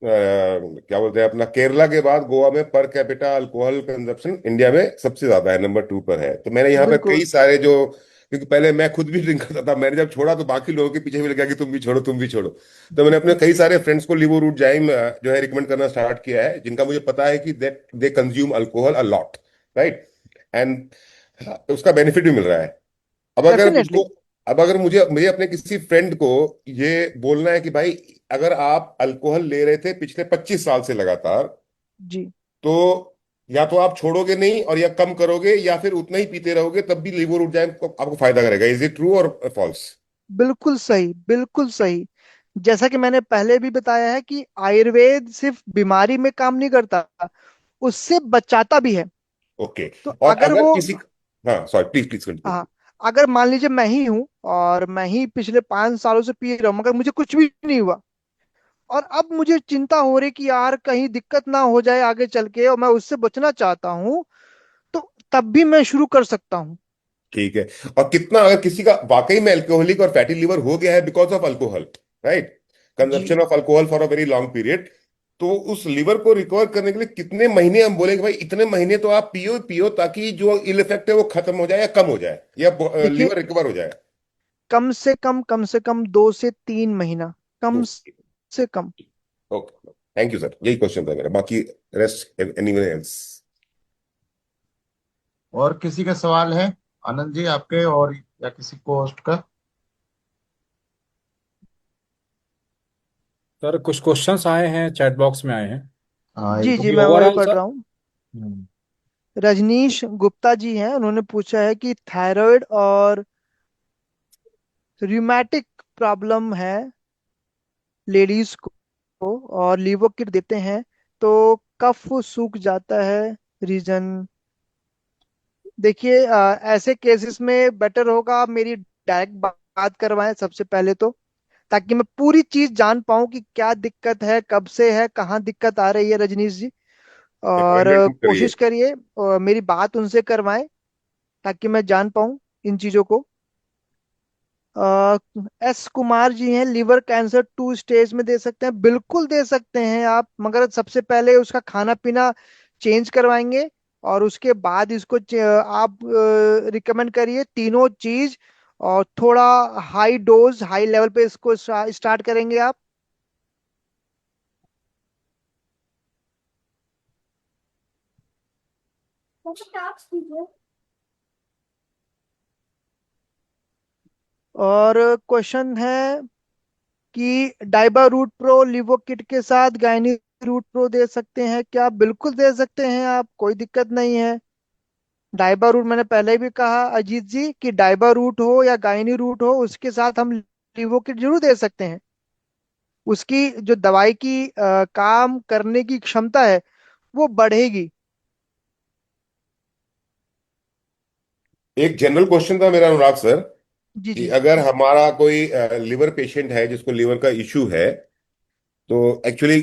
क्या बोलते हैं, अपना केरला के बाद गोवा में per capita alcohol consumption India में सबसे ज्यादा है, नंबर 2 पर है। तो मैंने यहाँ पे कई बिल्कुल सारे जो, क्योंकि पहले मैं खुद भी ड्रिंक करता था, मैंने जब छोड़ा तो बाकी लोगों के पीछे भी लगा कि तुम भी छोड़ो, तुम भी छोड़ो। तो मैंने अपने कई सारे फ्रेंड्स को लिवो रूट जाइम जो है रिकमेंड करना स्टार्ट किया है, जिनका मुझे पता है कि they they consume alcohol a lot, right. And उसका बेनिफिट भी मिल रहा है। अब अगर उसको, डेफिनेटली। अब अगर मुझे मुझे अपने किसी फ्रेंड को ये बोलना है कि भाई अगर आप अल्कोहल ले रहे थे पिछले 25 साल से लगातार, जी, तो या तो आप छोड़ोगे नहीं, और या कम करोगे, या फिर उतना ही पीते रहोगे तब भी लिवर उठ जाए तो आपको फायदा करेगा। इज इट ट्रू और फॉल्स? बिल्कुल सही, बिल्कुल सही। जैसा कि मैंने पहले भी बताया है कि आयुर्वेद सिर्फ बीमारी में काम नहीं करता, उससे बचाता भी है। ओके। तो और अगर अगर वो, किसी, हाँ सॉरी, प्लीज प्लीज कंटिन्यू। हाँ, अगर मान लीजिए मैं ही हूं और मैं ही पिछले 5 सालों से पी रहा हूं मगर मुझे कुछ भी नहीं हुआ, और अब मुझे चिंता हो रही कि यार कहीं दिक्कत ना हो जाए आगे चल के, और मैं उससे बचना चाहता हूं, तो तब भी मैं शुरू कर सकता हूं। ठीक है। और कितना, अगर किसी का वाकई में अल्कोहलिक और फैटी लिवर हो गया है बिकॉज ऑफ अल्कोहल, राइट, जी। Consumption of alcohol for a very long period, तो उस लिवर को रिकवर करने के लिए कितने महीने हम बोलेंगे भाई इतने महीने तो आप पियो ही पियो, ताकि जो इल इफेक्ट है वो खत्म हो जाए या कम हो जाए या देखिए, लिवर रिकवर हो जाए? कम से कम 2 से 3 महीना, कम से कम। ओके, थैंक यू सर, यही क्वेश्चन था मेरा। बाकी रेस्ट एनीवन एल्स? और किसी का सवाल है? आनंद जी आपके, और या किसी को होस्ट का? सर कुछ क्वेश्चंस आए हैं, चैट बॉक्स में आए हैं। हाँ, जी एक तो जी, भी मैं वही ओवरऑल पढ़ सर। रहा हूँ। रजनीश गुप्ता जी हैं, उन्होंने पूछा है कि थायराइड और रियूमेटिक प्रॉब्लम है लेडीज को, और लीवो किट देते हैं तो कफ सूख जाता है, रीजन देखिए ऐसे केसेस में बेटर होगा आप मेरी डायरेक्ट बात करवाएं सबसे पहले तो, ताकि मैं पूरी चीज जान पाऊं कि क्या दिक्कत है, कब से है, कहाँ दिक्कत आ रही है रजनीश जी। और अपॉइंटमेंट बुक करिए। कोशिश करिए मेरी बात उनसे करवाएं, ताकि मैं जान पाऊं इन चीजों को। अ, एस कुमार जी हैं, लिवर कैंसर 2 स्टेज में दे सकते हैं, बिल्कुल दे सकते हैं आप, मगर सबसे पहले उसका खाना पीना चेंज करवाएंगे। और उसके बाद इसको आप रिकमेंड करिए तीनों चीज। और थोड़ा हाई डोज हाई लेवल पे इसको स्टार्ट करेंगे आप। और क्वेश्चन है कि डाइबा रूट प्रो लिवो किट के साथ गायनी रूट प्रो दे सकते हैं क्या? बिल्कुल दे सकते हैं आप, कोई दिक्कत नहीं है। डाइबा रूट मैंने पहले भी कहा अजीत जी कि डाइबा रूट हो या गायनी रूट हो, उसके साथ हम लिवो किट जरूर दे सकते हैं। उसकी जो दवाई की काम करने की क्षमता है वो बढ़ेगी। एक जनरल क्वेश्चन था मेरा, अनुराग सर, जी कि जी अगर हमारा कोई लिवर पेशेंट है जिसको लिवर का इश्यू है, तो एक्चुअली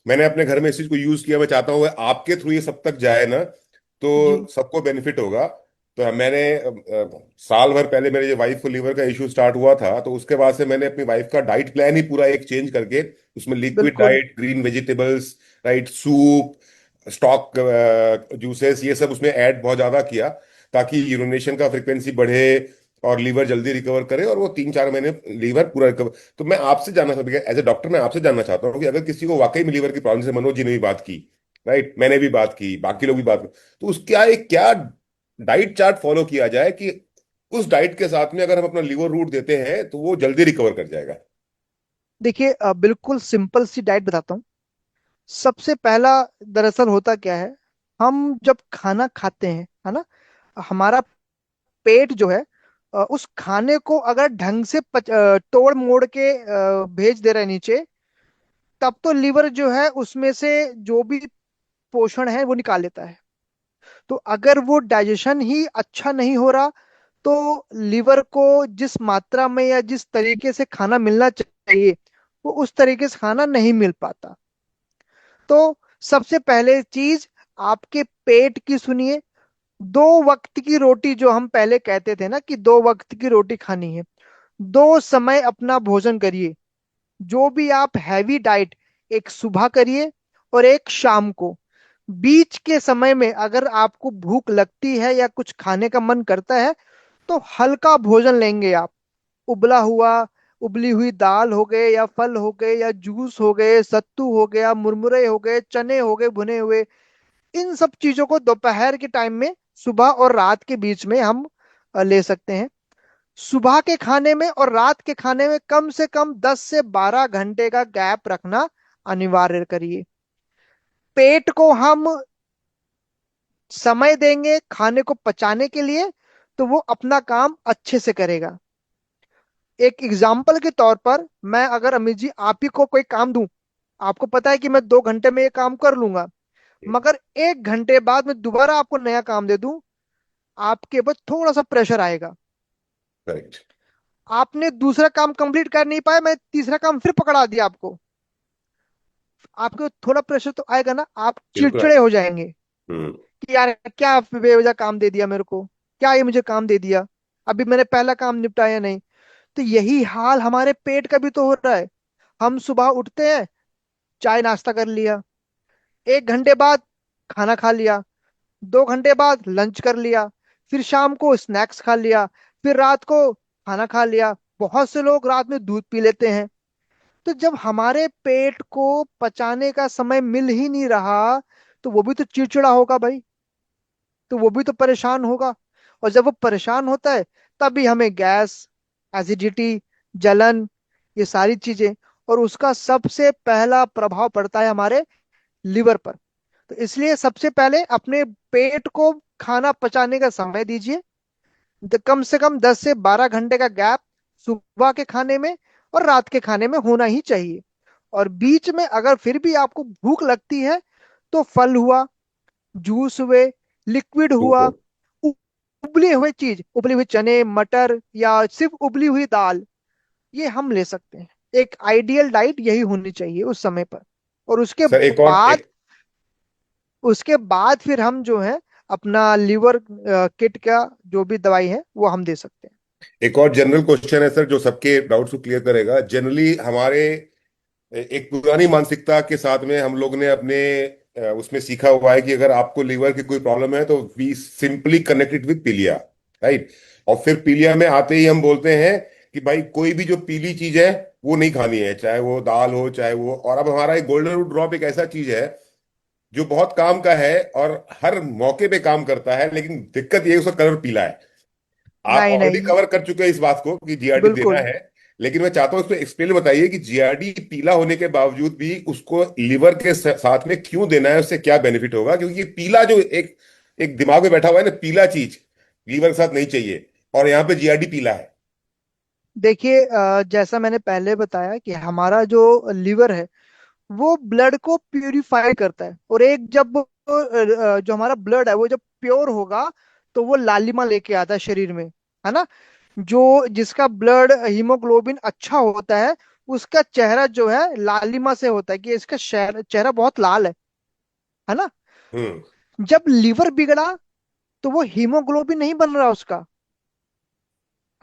मैंने अपने घर में इस चीज को यूज किया, मैं चाहता हूँ आपके थ्रू ये सब तक जाए ना, जी। तो सबको बेनिफिट होगा। तो मैंने साल भर पहले मेरे वाइफ को लीवर का इश्यू स्टार्ट हुआ था, तो उसके बाद से मैंने अपनी वाइफ का डाइट प्लान ही पूरा एक चेंज करके उसमें लिक्विड बिल्कुल diet, green vegetables, right, soup, stock juices, ये सब उसमें ऐड बहुत ज्यादा किया, ताकि यूरिनेशन का फ्रिक्वेंसी बढ़े और लीवर जल्दी रिकवर करे, और वो 3-4 महीने लीवर पूरा रिकवर। तो मैं आपसे जानना चाहता हूँ, एज ए डॉक्टर मैं आपसे जानना चाहता हूँ कि अगर किसी को वाकई में लीवर की प्रॉब्लम से, मनोज जी ने भी बात की, राइट, मैंने भी बात की, बाकी लोग भी बात की, तो उसका एक क्या डाइट चार्ट फॉलो किया जाए कि उस डाइट के साथ में अगर हम अपना लीवर रूट देते हैं तो वो जल्दी रिकवर कर जाएगा। देखिए बिल्कुल सिंपल सी डाइट बताता हूँ। सबसे पहला, दरअसल होता क्या है, हम जब खाना खाते हैं है ना, हमारा पेट जो है उस खाने को अगर ढंग से तोड़ मोड़ के भेज दे रहा है नीचे, तब तो लीवर जो है उसमें से जो भी पोषण है वो निकाल लेता है। तो अगर वो डाइजेशन ही अच्छा नहीं हो रहा, तो लीवर को जिस मात्रा में या जिस तरीके से खाना मिलना चाहिए वो उस तरीके से खाना नहीं मिल पाता। तो सबसे पहले चीज, आपके पेट की सुनिए। 2 वक्त की रोटी, जो हम पहले कहते थे ना कि 2 वक्त की रोटी खानी है, 2 समय अपना भोजन करिए। जो भी आप हैवी डाइट, एक सुबह करिए और एक शाम को। बीच के समय में अगर आपको भूख लगती है या कुछ खाने का मन करता है, तो हल्का भोजन लेंगे आप। उबला हुआ, उबली हुई दाल हो गए या फल हो गए या जूस हो गए, सत्तू हो गया, मुरमुरे हो गए, चने हो गए भुने हुए, इन सब चीजों को दोपहर के टाइम में, सुबह और रात के बीच में हम ले सकते हैं। सुबह के खाने में और रात के खाने में कम से कम 10 से 12 घंटे का गैप रखना अनिवार्य करिए। पेट को हम समय देंगे खाने को पचाने के लिए, तो वो अपना काम अच्छे से करेगा। एक एग्जाम्पल के तौर पर, मैं अगर अमित जी आप ही को कोई काम दूं, आपको पता है कि मैं 2 घंटे में ये काम कर लूंगा, मगर 1 घंटे बाद मैं दोबारा आपको नया काम दे दूं, आपके ऊपर थोड़ा सा प्रेशर आएगा। करेक्ट। आपने दूसरा काम कंप्लीट कर नहीं पाया, मैं तीसरा काम फिर पकड़ा दिया आपको, आपको थोड़ा प्रेशर तो आएगा ना, आप बिल्कुल। चिड़चिड़े हो जाएंगे हम्म। कि यार क्या बेवजह काम दे दिया मेरे को, क्या ये मुझे काम दे दिया, अभी मैंने पहला काम निपटाया नहीं। तो यही हाल हमारे पेट का भी तो हो रहा है। हम सुबह उठते हैं, चाय नाश्ता कर लिया, 1 घंटे बाद खाना खा लिया, 2 घंटे बाद लंच कर लिया, फिर शाम को स्नैक्स खा लिया, फिर रात को खाना खा लिया। बहुत से लोग रात में दूध पी लेते हैं। तो जब हमारे पेट को पचाने का समय मिल ही नहीं रहा, तो वो भी तो चिड़चिड़ा होगा भाई, तो वो भी तो परेशान होगा। और जब वो परेशान होता है, तभी हमें गैस, एसिडिटी, जलन, ये सारी चीजें, और उसका सबसे पहला प्रभाव पड़ता है हमारे लिवर पर। तो इसलिए सबसे पहले अपने पेट को खाना पचाने का समय दीजिए। कम से कम 10 से 12 घंटे का गैप सुबह के खाने में और रात के खाने में होना ही चाहिए। और बीच में अगर फिर भी आपको भूख लगती है, तो फल हुआ, जूस हुए, लिक्विड हुआ, बिल्कुल उ- उबली हुई चीज, उबली हुई चने मटर या सिर्फ उबली हुई दाल, ये हम ले सकते हैं। एक आइडियल डाइट यही होनी चाहिए उस समय पर। और सर। बाद उसके बाद फिर हम जो है अपना लीवर किट का जो भी दवाई है वो हम दे सकते हैं। एक और जनरल क्वेश्चन है सर, जो सबके डाउट्स को क्लियर करेगा। जनरली हमारे एक पुरानी मानसिकता के साथ में हम लोग ने अपने उसमें सीखा हुआ है कि अगर आपको लीवर की कोई प्रॉब्लम है तो वी सिंपली कनेक्टेड विद पीलिया, राइट। और फिर पीलिया में आते ही हम बोलते हैं कि भाई कोई भी जो पीली चीज है वो नहीं खानी है, चाहे वो दाल हो चाहे वो। और अब हमारा एक गोल्डन रूट ड्रॉप एक ऐसा चीज है जो बहुत काम का है और हर मौके पे काम करता है, लेकिन दिक्कत ये है उसका कलर पीला है। आप नहीं ऑलरेडी नहीं, कवर कर चुके हैं इस बात को कि जीआरडी देना बिल्कुल। है, लेकिन मैं चाहता हूं इसको एक्सप्लेन बताइए कि जीआरडी पीला होने के बावजूद भी उसको लिवर के साथ में क्यों देना है, उससे क्या बेनिफिट होगा। क्योंकि ये पीला जो एक एक दिमाग में बैठा हुआ है ना, पीला चीज लीवर के साथ नहीं चाहिए, और यहाँ पे जीआरडी पीला है। देखिए, जैसा मैंने पहले बताया कि हमारा जो लीवर है वो ब्लड को प्यूरिफाई करता है। और एक जब जो हमारा ब्लड है वो जब प्योर होगा तो वो लालिमा लेके आता है शरीर में, है ना। जो जिसका ब्लड हीमोग्लोबिन अच्छा होता है उसका चेहरा जो है लालिमा से होता है कि इसका चेहरा बहुत लाल है ना। हम्म। जब लीवर बिगड़ा तो वो हीमोग्लोबिन नहीं बन रहा उसका,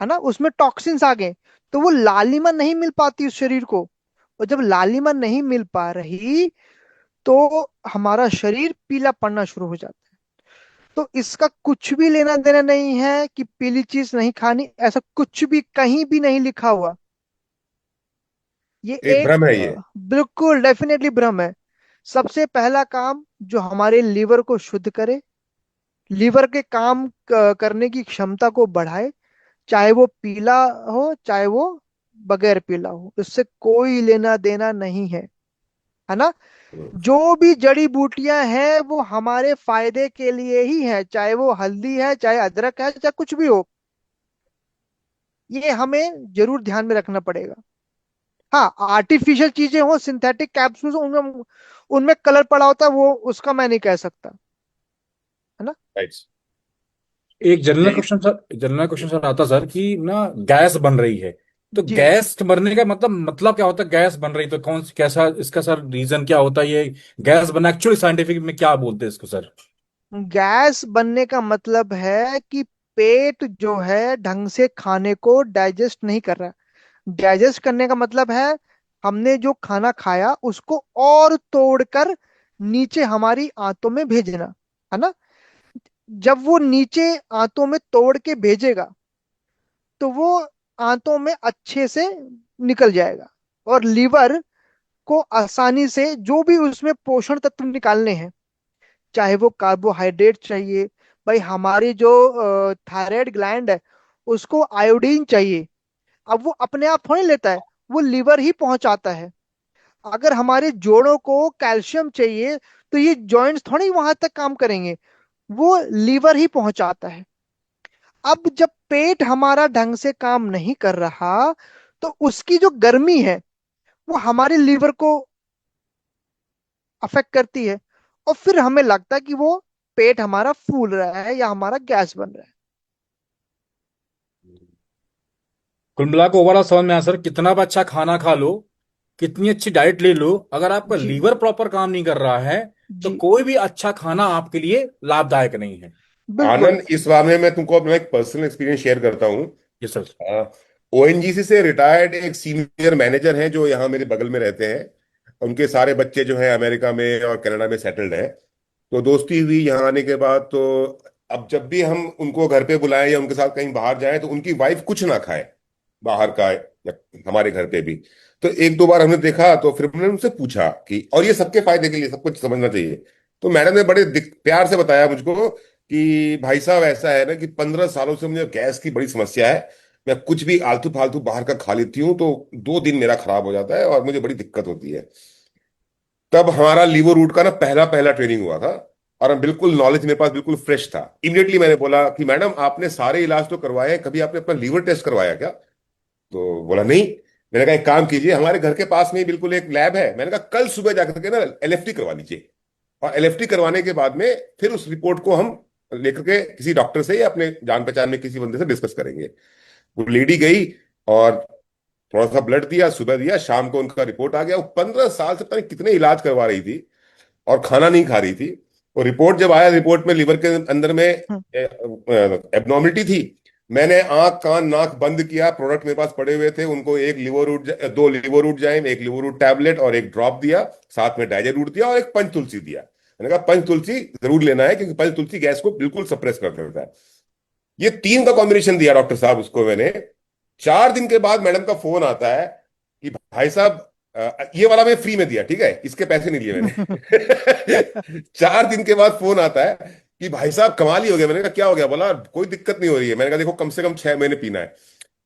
है ना, उसमें टॉक्सिन्स आ गए, तो वो लालिमा नहीं मिल पाती उस शरीर को। और जब लालिमा नहीं मिल पा रही तो हमारा शरीर पीला पड़ना शुरू हो जाता है। तो इसका कुछ भी लेना देना नहीं है कि पीली चीज नहीं खानी, ऐसा कुछ भी कहीं भी नहीं लिखा हुआ। ये एक भ्रम एक है ये। बिल्कुल डेफिनेटली भ्रम है। सबसे पहला काम जो हमारे लीवर को शुद्ध करे, लीवर के काम करने की क्षमता को बढ़ाए, चाहे वो पीला हो चाहे वो बगैर पीला हो, इससे कोई लेना देना नहीं है ना। हम्म। जो भी जड़ी बूटियां हैं वो हमारे फायदे के लिए ही है, चाहे वो हल्दी है चाहे अदरक है चाहे कुछ भी हो, ये हमें जरूर ध्यान में रखना पड़ेगा। हाँ, आर्टिफिशियल चीजें हो, सिंथेटिक कैप्सूल्स उनमें उनमें कलर पड़ा होता है, वो उसका मैं नहीं कह सकता, है ना। राइट। एक यही जनरल क्वेश्चन सर आता सर कि ना गैस बन रही है, तो जी, गैस बनने का मतलब क्या होता है? गैस बन रही तो कौन कैसा इसका सर रीजन क्या होता है? ये गैस बना एक्चुअली साइंटिफिक में क्या बोलते हैं इसको सर? गैस बनने का मतलब है कि पेट जो है ढंग से खाने को डाइजेस्ट नहीं कर रहा। डाइजेस्ट करने का मतलब है हमने जो खाना खाया उसको और तोड़कर नीचे हमारी आंतों में भेजना, है ना। जब वो नीचे आंतों में तोड़ के भेजेगा तो वो आंतों में अच्छे से निकल जाएगा। और लीवर को आसानी से जो भी उसमें पोषण तत्व निकालने हैं, चाहे वो कार्बोहाइड्रेट चाहिए, भाई हमारी जो थायराइड ग्लैंड है उसको आयोडीन चाहिए, अब वो अपने आप थोड़ी लेता है, वो लीवर ही पहुंचाता है। अगर हमारे जोड़ों को कैल्शियम चाहिए तो ये जॉइंट्स थोड़ी वहां तक काम करेंगे, वो लीवर ही पहुंचाता है। अब जब पेट हमारा ढंग से काम नहीं कर रहा तो उसकी जो गर्मी है वो हमारे लीवर को अफेक्ट करती है, और फिर हमें लगता है कि वो पेट हमारा फूल रहा है या हमारा गैस बन रहा है। कुल मिला के ओवरऑल समझ में आया सर, कितना भी अच्छा खाना खा लो, कितनी अच्छी डाइट ले लो, अगर आपका जी, लीवर प्रॉपर काम नहीं कर रहा है तो जी, कोई भी अच्छा खाना आपके लिए लाभदायक नहीं है। बिल्कुल। आनंद, इस मामले में तुमको अपना एक पर्सनल एक्सपीरियंस शेयर करता हूँ। ये सर। ओएनजीसी से रिटायर्ड एक सीनियर मैनेजर हैं जो यहाँ मेरे बगल में रहते हैं। उनके सारे बच्चे जो हैं अमेरिका में और कनाडा में सेटल्ड हैं। तो दोस्ती हुई यहाँ आने के बाद। तो अब जब भी हम उनको घर पे बुलाएं या उनके साथ कहीं बाहर जाएं तो उनकी वाइफ कुछ ना खाए बाहर का, या हमारे घर पे भी। तो एक दो बार हमने देखा, तो फिर हमने उनसे पूछा कि, और ये सबके फायदे के लिए सब कुछ समझना चाहिए। तो मैडम ने बड़े प्यार से बताया मुझको कि भाई साहब ऐसा है ना कि 15 सालों से मुझे गैस की बड़ी समस्या है। मैं कुछ भी आलतू फालतू बाहर का खा लेती हूँ तो 2 दिन मेरा खराब हो जाता है और मुझे बड़ी दिक्कत होती है। तब हमारा लीवर रूट का ना पहला पहला ट्रेनिंग हुआ था, और हम बिल्कुल नॉलेज मेरे पास बिल्कुल फ्रेश था। इमीडिएटली मैंने बोला कि मैडम आपने सारे इलाज तो करवाए हैं, कभी आपने अपना लीवर टेस्ट करवाया क्या? तो बोला नहीं। मैंने कहा एक काम कीजिए, हमारे घर के पास में ही बिल्कुल एक लैब है, मैंने कहा कल सुबह जाकर के ना एलएफटी करवा लीजिए, और एलएफटी करवाने के बाद में फिर उस रिपोर्ट को हम लेकर के किसी डॉक्टर से या अपने जान पहचान में किसी बंदे से डिस्कस करेंगे। वो लेडी गई और थोड़ा सा ब्लड दिया, सुबह दिया, शाम को उनका रिपोर्ट आ गया। वो 15 साल से पता नहीं कितने इलाज करवा रही थी और खाना नहीं खा रही थी। और रिपोर्ट जब आया, रिपोर्ट में लिवर के अंदर में हम्म। एबनॉर्मिलिटी थी। मैंने आंख कान नाक बंद किया, प्रोडक्ट मेरे पास पड़े हुए थे, उनको एक लिवर रूट, दो लिवर रूट जाइम, एक लिवर रूट टैबलेट और एक ड्रॉप दिया, साथ में डाइजर रूट दिया और एक पंच तुलसी दिया। मैंने कहा पंच तुलसी जरूर लेना है क्योंकि पंच तुलसी गैस को बिल्कुल सप्रेस कर देता है। ये तीन का कॉम्बिनेशन दिया डॉक्टर साहब उसको मैंने। 4 दिन के बाद मैडम का फोन आता है कि भाई साहब, ये वाला मैं फ्री में दिया, ठीक है, इसके पैसे नहीं लिए मैंने। 4 दिन के बाद फोन आता है कि भाई साहब कमाल ही हो गया। मैंने कहा क्या हो गया? बोला कोई दिक्कत नहीं हो रही है। मैंने कहा देखो कम से कम 6 महीने पीना है।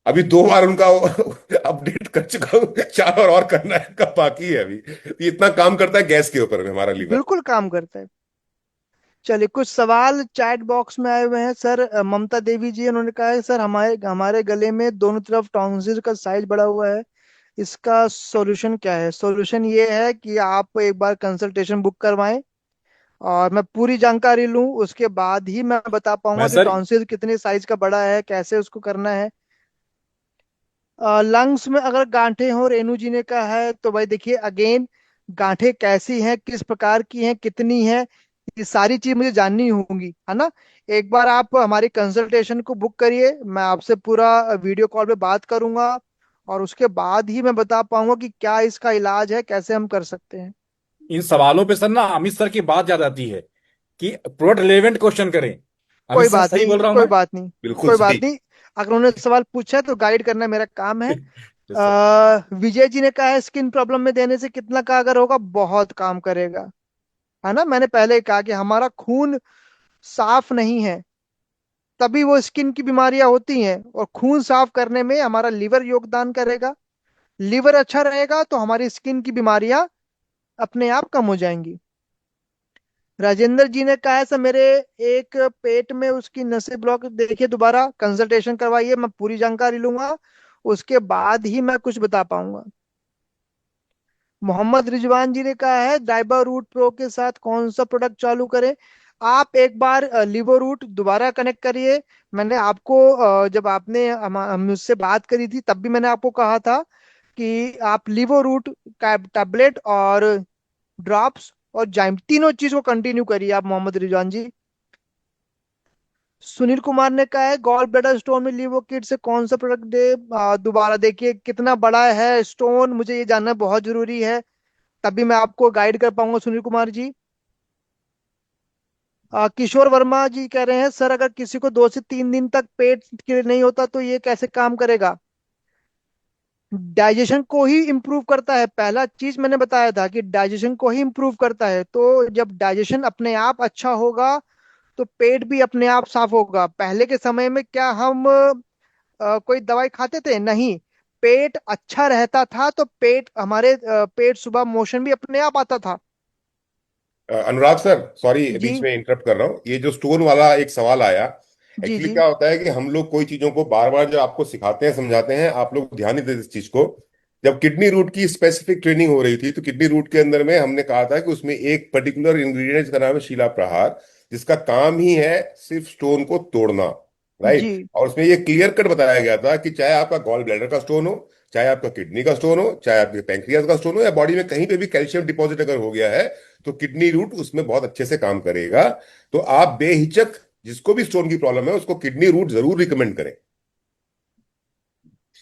अभी 2 बार उनका अपडेट कर चुका हूँ, 4 और करना है का बाकी है अभी। ये इतना काम करता है गैस के ऊपर में हमारा लीवर। बिल्कुल काम करता है। चलिए, कुछ सवाल चैट बॉक्स में आए हुए हैं सर। ममता देवी जी, उन्होंने कहा है सर, हमारे हमारे गले में दोनों तरफ टॉन्सिल का साइज बढ़ा हुआ है, इसका सॉल्यूशन क्या है? सॉल्यूशन ये है कि आप एक बार कंसल्टेशन बुक करवाएं और मैं पूरी जानकारी लूं, उसके बाद ही मैं बता मैं पाऊंगा कि सर टॉन्सिल कितने साइज का बड़ा है, कैसे उसको करना है। लंग्स में अगर गांठें हो, रेणु जी ने कहा है, तो भाई देखिए अगेन, गांठें कैसी हैं, किस प्रकार की हैं, कितनी है, ये सारी चीज मुझे जाननी होंगी, है ना। एक बार आप हमारी कंसल्टेशन को बुक करिए, मैं आपसे पूरा वीडियो कॉल पे बात करूंगा और उसके बाद ही मैं बता पाऊंगा कि क्या इसका इलाज है, कैसे हम कर सकते हैं। इन सवालों पे सर ना अमित सर की बात याद आती है कि प्रोडक्ट रिलेवेंट क्वेश्चन करें। अमित कोई सर बात सही नहीं, बोल रहा हूं कोई मैं? बात नहीं, बिल्कुल कोई सही। बात नहीं। अगर उन्होंने सवाल पूछा है तो गाइड करना मेरा काम है। Yes sir. विजय जी ने कहा है स्किन प्रॉब्लम में देने से कितना का अगर होगा, बहुत काम करेगा, है ना। मैंने पहले ही कहा कि हमारा खून साफ नहीं है, तभी वो स्किन की बीमारियां होती हैं, और खून साफ करने में हमारा लीवर योगदान करेगा। लीवर अच्छा रहेगा तो हमारी स्किन की बीमारियां अपने आप कम हो जाएंगी। राजेंद्र जी ने कहा है सर, मेरे एक पेट में उसकी नसें ब्लॉक, देखिए दोबारा कंसल्टेशन करवाइए, मैं पूरी जानकारी लूंगा, उसके बाद ही मैं कुछ बता पाऊंगा। मोहम्मद रिजवान जी ने कहा है डाइबा रूट प्रो के साथ कौन सा प्रोडक्ट चालू करें? आप एक बार लिवो रूट दोबारा कनेक्ट करिए। मैंने आपको जब आपने मुझसे बात करी थी तब भी मैंने आपको कहा था कि आप लिवो रूट का टैबलेट और ड्रॉप्स और जाइम तीनों चीज को कंटिन्यू करिए आप, मोहम्मद रिजवान जी। सुनील कुमार ने कहा है गॉल ब्लैडर स्टोन में लिवो किट से कौन सा प्रोडक्ट दे? दोबारा देखिए कितना बड़ा है स्टोन, मुझे ये जानना बहुत जरूरी है, तभी मैं आपको गाइड कर पाऊंगा सुनील कुमार जी। किशोर वर्मा जी कह रहे हैं सर, अगर किसी को 2 से 3 दिन तक पेट क्लियर नहीं होता तो ये कैसे काम करेगा? डाइजेशन को ही इम्प्रूव करता है, पहला चीज मैंने बताया था कि डाइजेशन को ही इम्प्रूव करता है। तो जब डाइजेशन अपने आप अच्छा होगा तो पेट भी अपने आप साफ होगा। पहले के समय में क्या हम कोई दवाई खाते थे? नहीं। पेट अच्छा रहता था तो पेट हमारे पेट सुबह मोशन भी अपने आप आता था। अनुराग सर, सॉरी बीच जी, में इंटरप्ट कर रहा हूँ। ये जो स्टोन वाला एक सवाल आया, जी, एक्चुअली जी, क्या होता है कि हम लोग कोई चीजों को बार बार जब आपको सिखाते हैं समझाते हैं, आप लोग ध्यान नहीं देते इस चीज को। जब किडनी रूट की स्पेसिफिक ट्रेनिंग हो रही थी तो किडनी रूट के अंदर में हमने कहा था कि उसमें एक पर्टिकुलर इंग्रेडिएंट का नाम है शीला प्रहार, जिसका काम ही है सिर्फ स्टोन को तोड़ना। जी, राइट। और उसमें ये क्लियर कट बताया गया था कि चाहे आपका गॉल ब्लैडर का स्टोन हो, चाहे आपका किडनी का स्टोन हो, चाहे आपके पैंक्रियाज का स्टोन हो, या बॉडी में कहीं पे भी कैल्शियम डिपॉजिट अगर हो गया है तो किडनी रूट उसमें बहुत अच्छे से काम करेगा। तो आप बेहिचक जिसको भी स्टोन की प्रॉब्लम है उसको किडनी रूट जरूर रिकमेंड करें।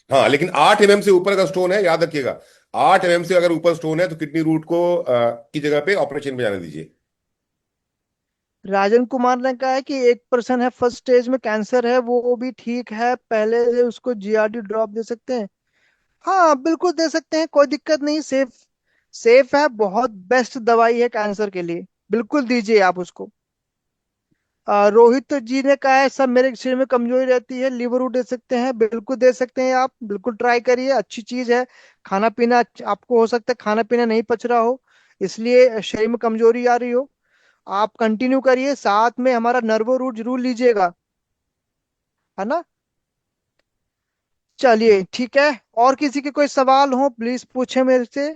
हाँ, लेकिन 8 mm से ऊपर का स्टोन है, याद रखिएगा, 8 mm से अगर ऊपर स्टोन है तो किडनी रूट को की जगह पे ऑपरेशन में जाने दीजिए। राजन कुमार ने कहा है कि 1% है, फर्स्ट स्टेज में कैंसर है, वो भी ठीक है, पहले से उसको जीआरडी ड्रॉप दे सकते हैं? हाँ बिल्कुल दे सकते हैं, कोई दिक्कत नहीं, सेफ सेफ है, बहुत बेस्ट दवाई है कैंसर के लिए, बिल्कुल दीजिए आप उसको। रोहित जी ने कहा है सब मेरे शरीर में कमजोरी रहती है, लीवर वूड दे सकते हैं? बिल्कुल दे सकते हैं आप, बिल्कुल ट्राई करिए, अच्छी चीज है। खाना पीना आपको हो सकता है खाना पीना नहीं पच रहा हो, इसलिए शरीर में कमजोरी आ रही हो, आप कंटिन्यू करिए, साथ में हमारा नर्वो रूट जरूर लीजिएगा, है ना। चलिए ठीक है, और किसी के कोई सवाल हो प्लीज पूछे मेरे से।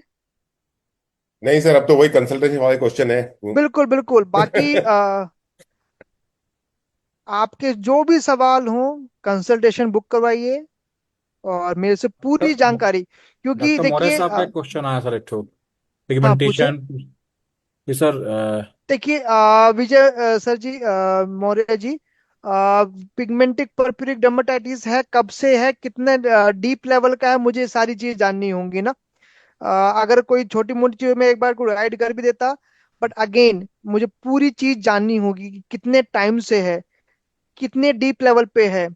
नहीं सर, अब तो वही कंसल्टेशन वाले क्वेश्चन है। बिल्कुल बिल्कुल, बाकी आपके जो भी सवाल हों कंसल्टेशन बुक करवाइए और मेरे से पूरी जानकारी, क्योंकि डॉक्टर मौर्य देखिए साहब का एक क्वेश्चन आया सर, एक ठो हाँ पूछे। पिगमेंटेशन। जी सर। देखिए विजय सर जी, मौर्य जी, पिगमेंटिक पर्प्यूरिक डर्मेटाइटिस है, कब से है, कितने डीप लेवल का है, मुझे सारी चीज जाननी होंगी ना। अगर कोई छोटी मोटी चीज में एक बार को गाइड कर भी देता, बट अगेन मुझे पूरी चीज जाननी होगी कि कितने टाइम से है, कितने डीप लेवल पे है।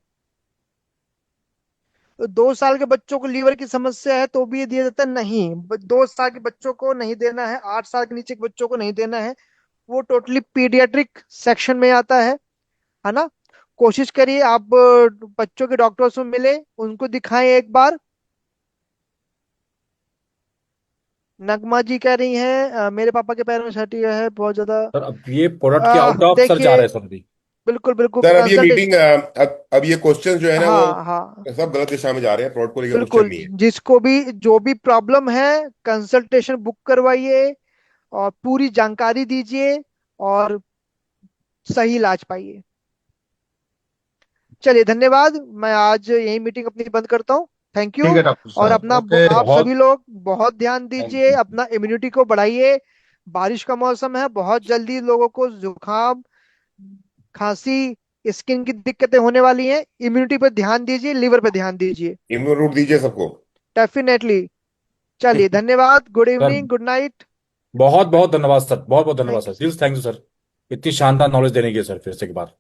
2 साल के बच्चों को लीवर की समस्या है तो भी ये दिया जाता है? नहीं, 2 साल के बच्चों को नहीं देना है, 8 साल के नीचे के बच्चों को नहीं देना है, वो टोटली पीडियाट्रिक सेक्शन में आता है ना। कोशिश करिए आप बच्चों के डॉक्टर से मिले, उनको दिखाएं एक बार। नगमा जी कह रही हैं मेरे पापा के पैर में छठी है बहुत ज्यादा। सर अब ये प्रोडक्ट के आउट ऑफ सर जा देखिए, रहे हैं सर अभी। बिल्कुल बिल्कुल सर अब ये कंसल्टेशन। मीटिंग अब ये क्वेश्चन जो है ना वो हाँ हाँ, सब गलत दिशा में जा रहे हैं, प्रोडक्ट को लेकर क्वेश्चन बिल्कुल, नहीं है। जिसको भी जो भी प्रॉब्लम है कंसल्टेशन बुक करवाइए और पूरी जानकारी दीजिए और सही इलाज पाइए। चलिए धन्यवाद, मैं आज यही मीटिंग अपनी बंद करता हूँ। Thank you. ठीक है डॉक्टर और साहब, अपना ओके। आप सभी बहुत लोग बहुत ध्यान थैंक दीजिए, यू। अपना इम्यूनिटी को बढ़ाइए। बारिश का मौसम है, बहुत जल्दी लोगों को जुकाम, खांसी, स्किन की दिक्कतें होने वाली हैं। इम्यूनिटी पर ध्यान दीजिए, लिवर पर ध्यान दीजिए। इम्यून रूट दीजिए सबको। डेफिनेटली। चलिए धन्यवाद, good sir, evening, good night. बहुत बहुत धन्यवाद सर, बहुत बहुत धन्यवाद थैंक सर, यू दिल सर। थैंक यू सर, इतनी शानदार नॉलेज देने के लिए सर, फिर से एक बार।